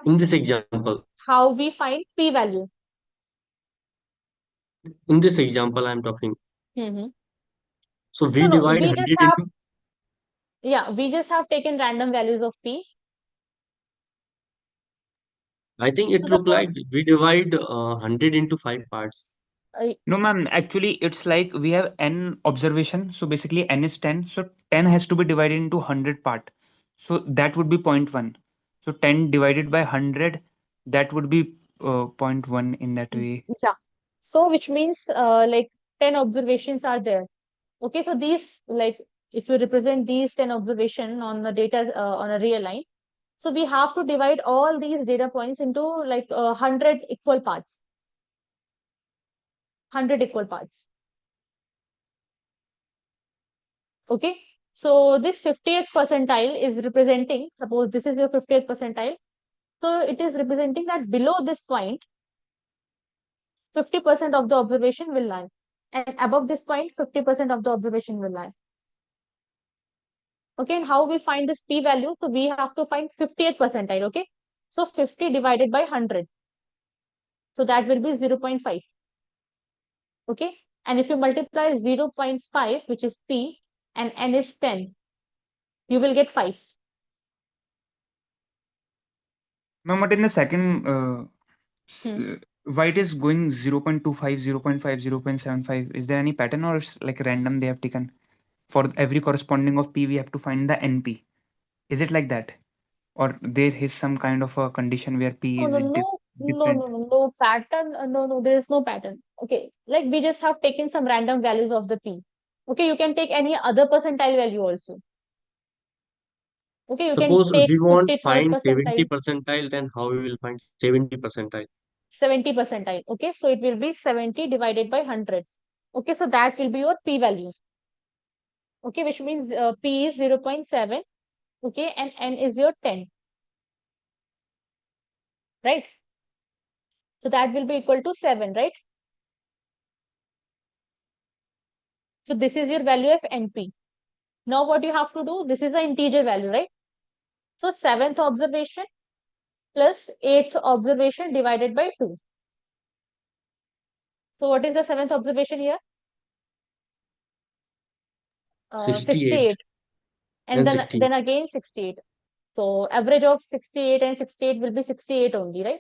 In this example, How we find p-value? I'm talking. Mm-hmm. So we No, divide we 100 just have, into, yeah, we just have taken random values of p. I think it So look like suppose, we divide 100 into 5 parts. No, ma'am. Actually, it's like we have n observation. So basically, n is 10. So 10 has to be divided into 100 part. So that would be 0.1. So 10 divided by 100, that would be 0.1 in that way. yeah. So which means like 10 observations are there. Okay, so these, like, if you represent these 10 observation on the data on a real line, so we have to divide all these data points into like 100 equal parts. 100 equal parts. Okay, so this 50th percentile is representing, suppose this is your 50th percentile. So it is representing that below this point, 50% of the observation will lie. And above this point, 50% of the observation will lie. Okay, and how we find this p-value? So we have to find 50th percentile, okay? So 50 divided by 100. So that will be 0.5. Okay, and if you multiply 0.5, which is p, and n is 10, you will get 5. Ma'am, but in the second, Hmm. why it is going 0.25, 0.5, 0.75? Is there any pattern or it's like random they have taken? For every corresponding of p, we have to find the NP. Is it like that? Or there is some kind of a condition where p No, is no, no, no, different? no, no, no pattern. No, there is no pattern. Okay, like we just have taken some random values of the p. Okay, you can take any other percentile value also. Okay, you can Suppose take we want 53rd find 70 percentile, percentile, then how we will find 70 percentile? 70 percentile. Okay, so it will be 70 divided by 100. Okay, so that will be your p value. Okay, which means p is 0.7. Okay, and n is your 10. Right? So that will be equal to 7, right? So this is your value of NP. Now what you have to do, this is an integer value, right? So 7th observation plus 8th observation divided by 2. So what is the 7th observation here? 68 68. And and then 68. again 68. So average of 68 and 68 will be 68 only, right?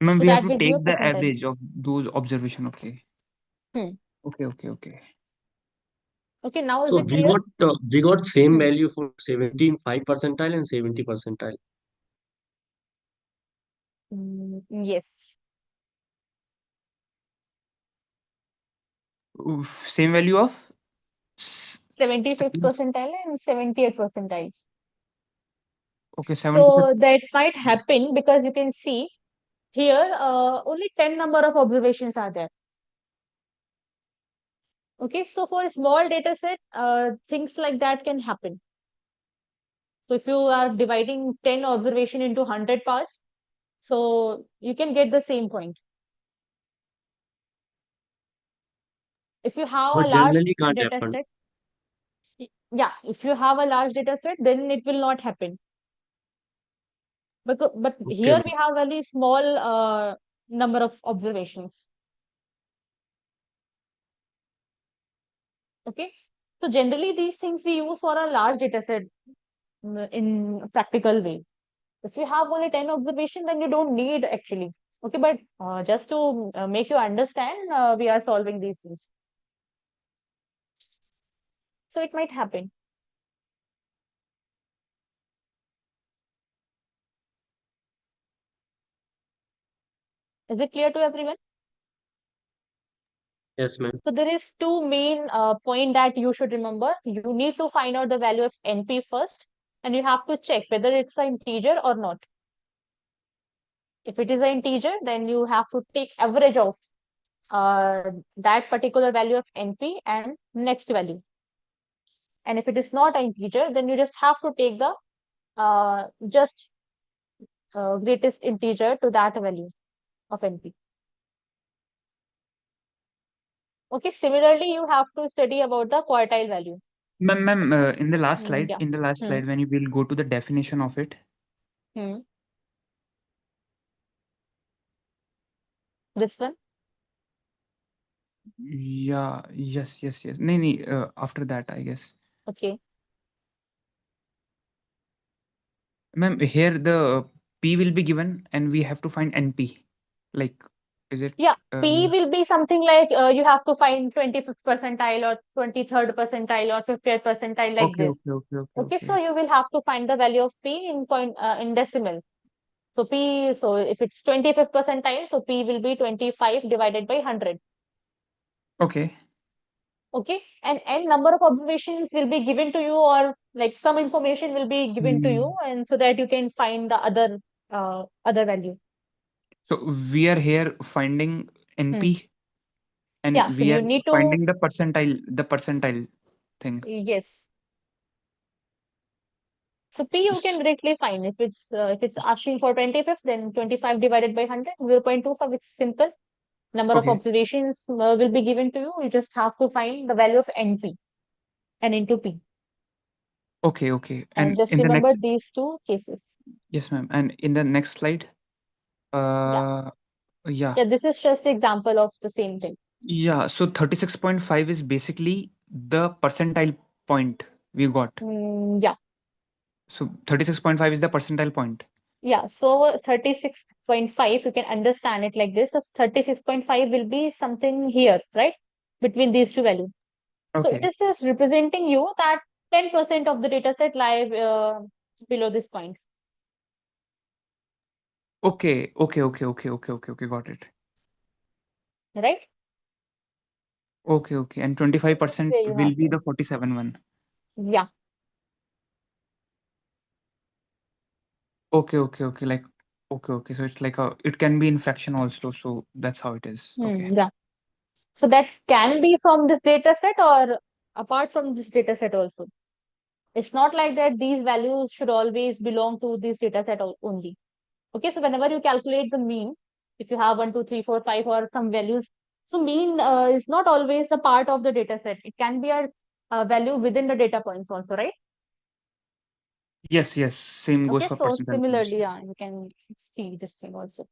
Ma'am, So we have that to will be your take the percentile. average of those observation. Okay. Hmm. Okay. Okay, now is So it clear? we got same Hmm. value for 75 percentile and 70 percentile. Yes. Same value of s- 75th seven- percentile and 70th percentile. okay, 75. So that might happen because you can see here only 10 number of observations are there. Okay, so for a small data set, things like that can happen. So if you are dividing 10 observation into 100 parts, so you can get the same point. If you have a But large generally can't data happen. set, yeah, if you have a large data set, then it will not happen. But Okay. here we have very small number of observations. Okay, so generally these things we use for a large data set in practical way. If you have only 10 observation, then you don't need actually. Okay, but just to make you understand, we are solving these things. So it might happen. Is it clear to everyone? Yes, ma'am. So there is two main point that you should remember. You need to find out the value of NP first, and you have to check whether it's an integer or not. If it is an integer, then you have to take average of that particular value of NP and next value. And if it is not an integer, then you just have to take the just greatest integer to that value of NP. Okay, similarly, you have to study about the quartile value. Ma'am, in the last slide, Yeah. when you will go to the definition of it. This one. Yeah, yes. No, after that, I guess. Okay. Ma'am, here the P will be given and we have to find NP. Like, is it? Yeah, P will be something like you have to find 25th percentile or 23rd percentile or 50th percentile like Okay, this. okay. Okay, so you will have to find the value of P in decimal. So P, so if it's 25th percentile, so P will be 25 divided by 100. Okay. Okay, and n number of observations will be given to you, or like some information will be given to you, and so that you can find the other value. So we are here finding NP and Yeah, so we you are need to finding the percentile thing. yes. So P you can directly find if it's asking for 25th, then 25 divided by 100, 0.25. It's simple. Number of Okay. observations will be given to you. You just have to find the value of NP, N into P, Okay. and And just in the remember next, these two cases. yes, ma'am. And in the next slide, Yeah, yeah. yeah. This is just example of the same thing. Yeah, so 36.5 is basically the percentile point we got. Yeah. So 36.5 is the percentile point. Yeah, so 36.5, you can understand it like this. So 36.5 will be something here, right? Between these two values. So it Okay. is just representing you that 10% of the data set lie below this point. Okay. Got it. Right? Okay. And So this is 25% where you will have be to. the 47 one. Yeah. Okay. Like, okay. So it's like it can be in fraction also. So that's how it is. Okay. Yeah. So that can be from this data set or apart from this data set also. It's not like that these values should always belong to this data set only. Okay, so whenever you calculate the mean, if you have 1, 2, 3, 4, 5 or some values, so mean is not always the part of the data set. It can be a value within the data points also, right? Yes. Same goes Okay, for so percentile points. similarly, yeah, you can see this thing also.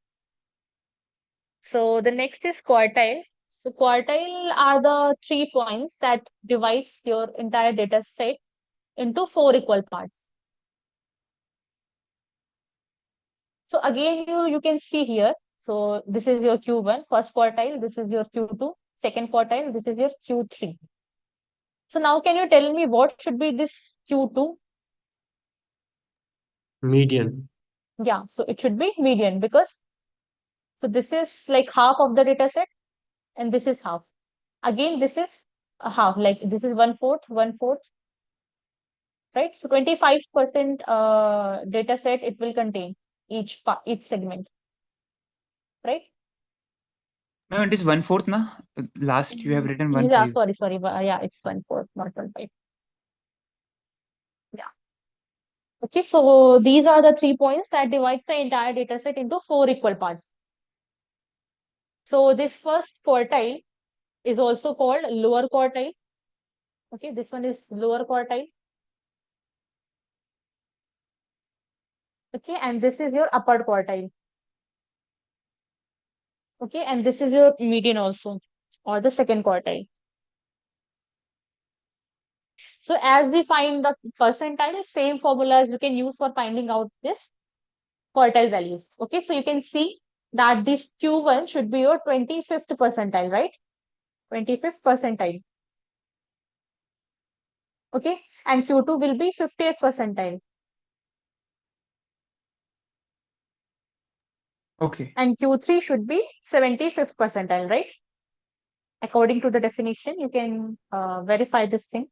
So the next is quartile. So quartile are the 3 points that divides your entire data set into 4 equal parts. So again, you can see here. So this is your Q1, first quartile. This is your Q2, second quartile. This is your Q3. So now can you tell me what should be this Q2? Median. Yeah, so it should be median because so this is like half of the data set and this is half. Again, this is a half, like this is 1/4, right? So 25% data set it will contain each segment, right? No, it is 1/4 na. Last you have written Yeah, 1/5. sorry. Yeah, it's 1/4, not 1/5. Yeah. Okay, so these are the 3 points that divides the entire data set into 4 equal parts. So this first quartile is also called lower quartile. Okay, this one is lower quartile. Okay, and this is your upper quartile. Okay, and this is your median also, or the second quartile. So as we find the percentile, same formulas you can use for finding out this quartile values. Okay, so you can see that this Q1 should be your 25th percentile, right? 25th percentile. Okay, and Q2 will be 50th percentile. Okay. And Q3 should be 75th percentile, right? According to the definition, you can verify this thing.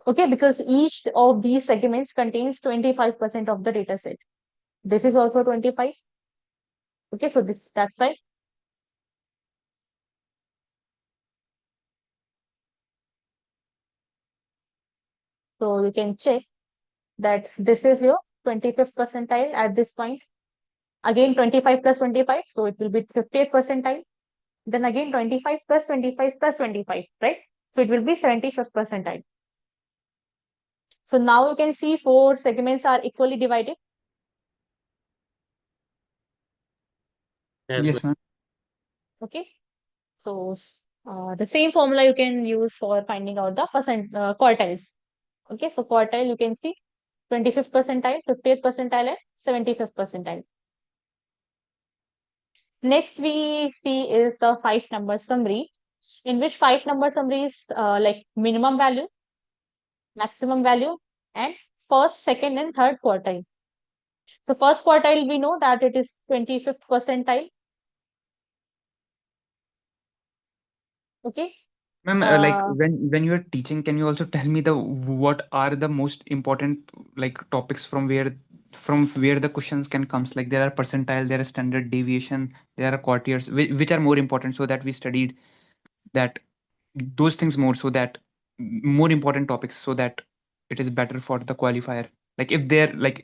Okay, because each of these segments contains 25% of the data set. This is also 25. Okay, so that's right. So you can check that this is your 25th percentile at this point. Again, 25 plus 25, so it will be 50th percentile. Then again, 25 plus 25 plus 25, right? So it will be 75th percentile. So now you can see 4 segments are equally divided. Yes, ma'am. Okay. So the same formula you can use for finding out the quartiles. Okay. So quartile, you can see 25th percentile, 50th percentile, and 75th percentile. Next we see is the 5-number summary, in which 5-number summary is like minimum value, maximum value, and first, second, and third quartile. So first quartile, we know that it is 25th percentile. Okay. Ma'am, like Uh, when you are teaching, can you also tell me what are the most important like topics from where the questions can comes? Like there are percentile, there are standard deviation, there are quartiles, which are more important, so that we studied that those things more, so that more important topics, so that it is better for the qualifier. Like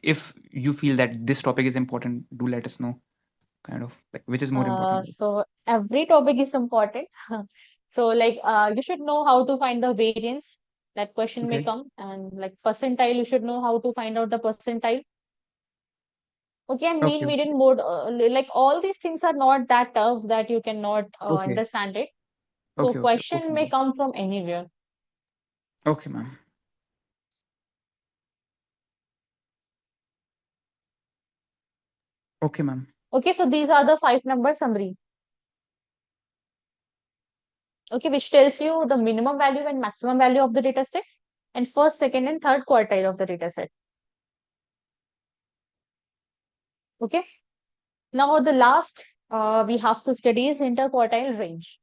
if you feel that this topic is important, do let us know. Kind of like which is more important. so every topic is important. So like you should know how to find the variance. That question may Okay. come, and like percentile, you should know how to find out the percentile. Okay, and mean, Okay. median, mode, like all these things are not that tough that you cannot Okay. understand it. So Okay. Okay. Okay, question may ma'am. come from anywhere. Okay, ma'am. Okay, ma'am. Okay, so these are the 5-number summary. Okay, which tells you the minimum value and maximum value of the data set, and first, second, and third quartile of the data set. Okay. Now the last we have to study is interquartile range.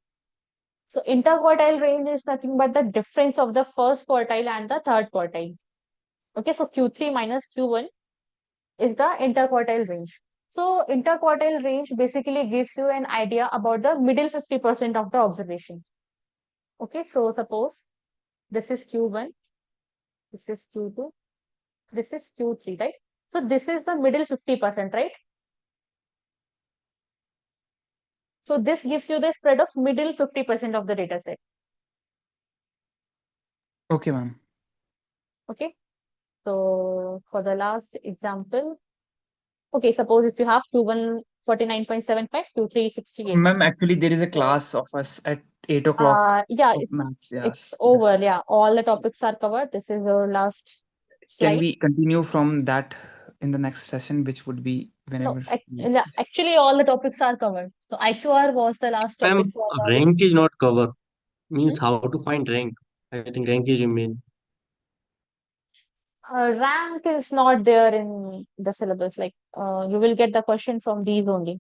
So interquartile range is nothing but the difference of the first quartile and the third quartile. Okay, so Q3 minus Q1 is the interquartile range. So interquartile range basically gives you an idea about the middle 50% of the observation. Okay, so suppose this is Q1, this is Q2, this is Q3, right? So this is the middle 50%, right? So this gives you the spread of middle 50% of the data set. Okay, ma'am. Okay. So for the last example, okay, suppose if you have Q1 49.75, Q3 68. Ma'am, actually, there is a class of us at 8 o'clock Yeah, of maths. it's Yes, over. yes. Yeah, all the topics are covered. This is your last Can slide. we continue from that in the next session, which would be No, whenever we yeah, actually all the topics are covered. So IQR was the last topic Ma'am, for the rank is not cover. Hmm? Means how to find rank. I think rank is remain. Rank is not there in the syllabus. Like you will get the question from these only.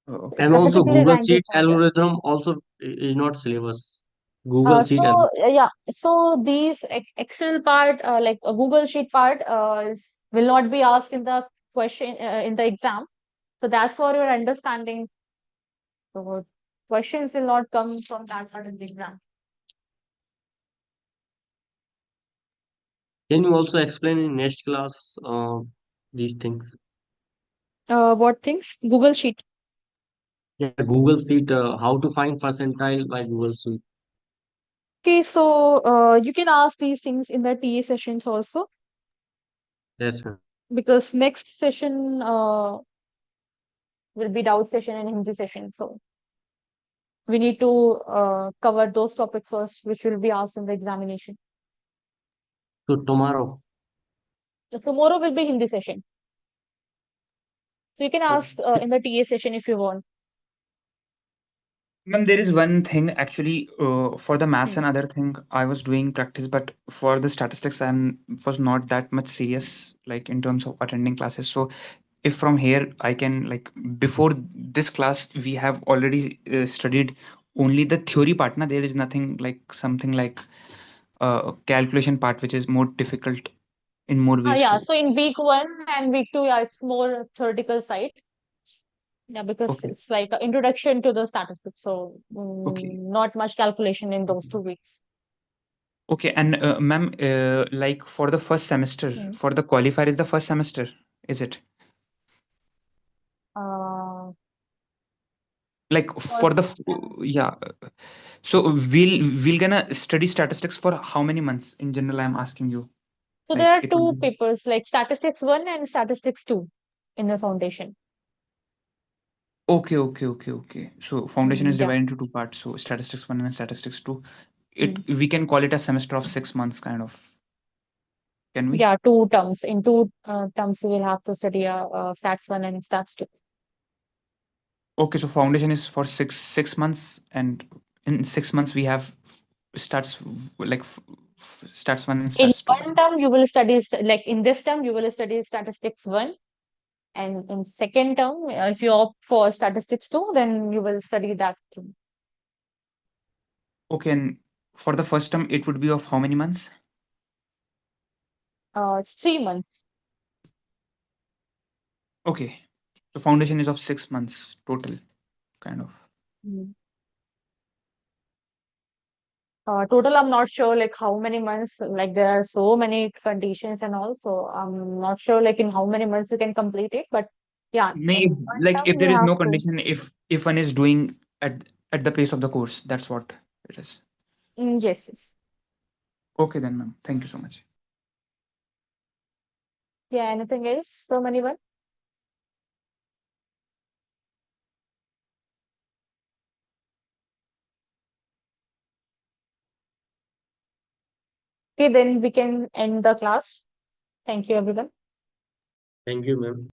Okay. And also Specifically, Google rank is Sheet not there. algorithm also is not syllabus. Google Sheet So algorithm. yeah, so these Excel part, like a Google Sheet part, will not be asked in the question in the exam. So that's for your understanding. So questions will not come from that part in the exam. Can you also explain in next class these things? What things? Google Sheet. Yeah, Google Sheet, how to find percentile by Google Sheet. Okay, so you can ask these things in the TA sessions also, Yes, ma'am. because next session will be doubt session and Hindi session. So we need to cover those topics first, which will be asked in the examination. So tomorrow. So tomorrow will be Hindi session. So you can ask in the TA session if you want. Ma'am, there is one thing actually for the maths Hmm. and other thing I was doing practice, but for the statistics I was not that much serious like in terms of attending classes. So if from here I can like before this class we have already studied only the theory part. Now there is nothing like something like calculation part which is more difficult in more ways. Yeah, So so in week 1 and week 2, yeah, it's more theoretical side. Yeah, because okay, it's like an introduction to the statistics. So okay, not much calculation in those okay. 2 weeks. Okay, and ma'am, like for the first semester, Hmm. for the qualifier is the first semester, is it? Uh, Like for the yeah. So we'll gonna study statistics for how many months in general? I'm asking you. so Like there are it will two be. papers like statistics 1 and statistics 2 in the foundation. Okay. So foundation is Yeah. divided into two parts. So statistics 1 and statistics 2. Mm. We can call it a semester of 6 months, kind of. Can we? Yeah, 2 terms. In 2 terms, you will have to study stats 1 and stats 2. Okay, so foundation is for six months, and in 6 months we have starts like starts 1 and In starts 2. one term, you will study like in this term, you will study statistics 1, and in second term, if you opt for statistics 2, then you will study that too. Okay, and for the first term it would be of how many months? It's 3 months. Okay, so foundation is of 6 months total, kind of. Total, I'm not sure like how many months, like there are so many conditions and all, so I'm not sure like in how many months you can complete it, but yeah, in one Like term if you there is have no to. condition, if one is doing at the pace of the course, that's what it is. Yes. Okay then, ma'am. Thank you so much. Yeah, anything else from anyone? Okay, then we can end the class. Thank you, everyone. Thank you, ma'am.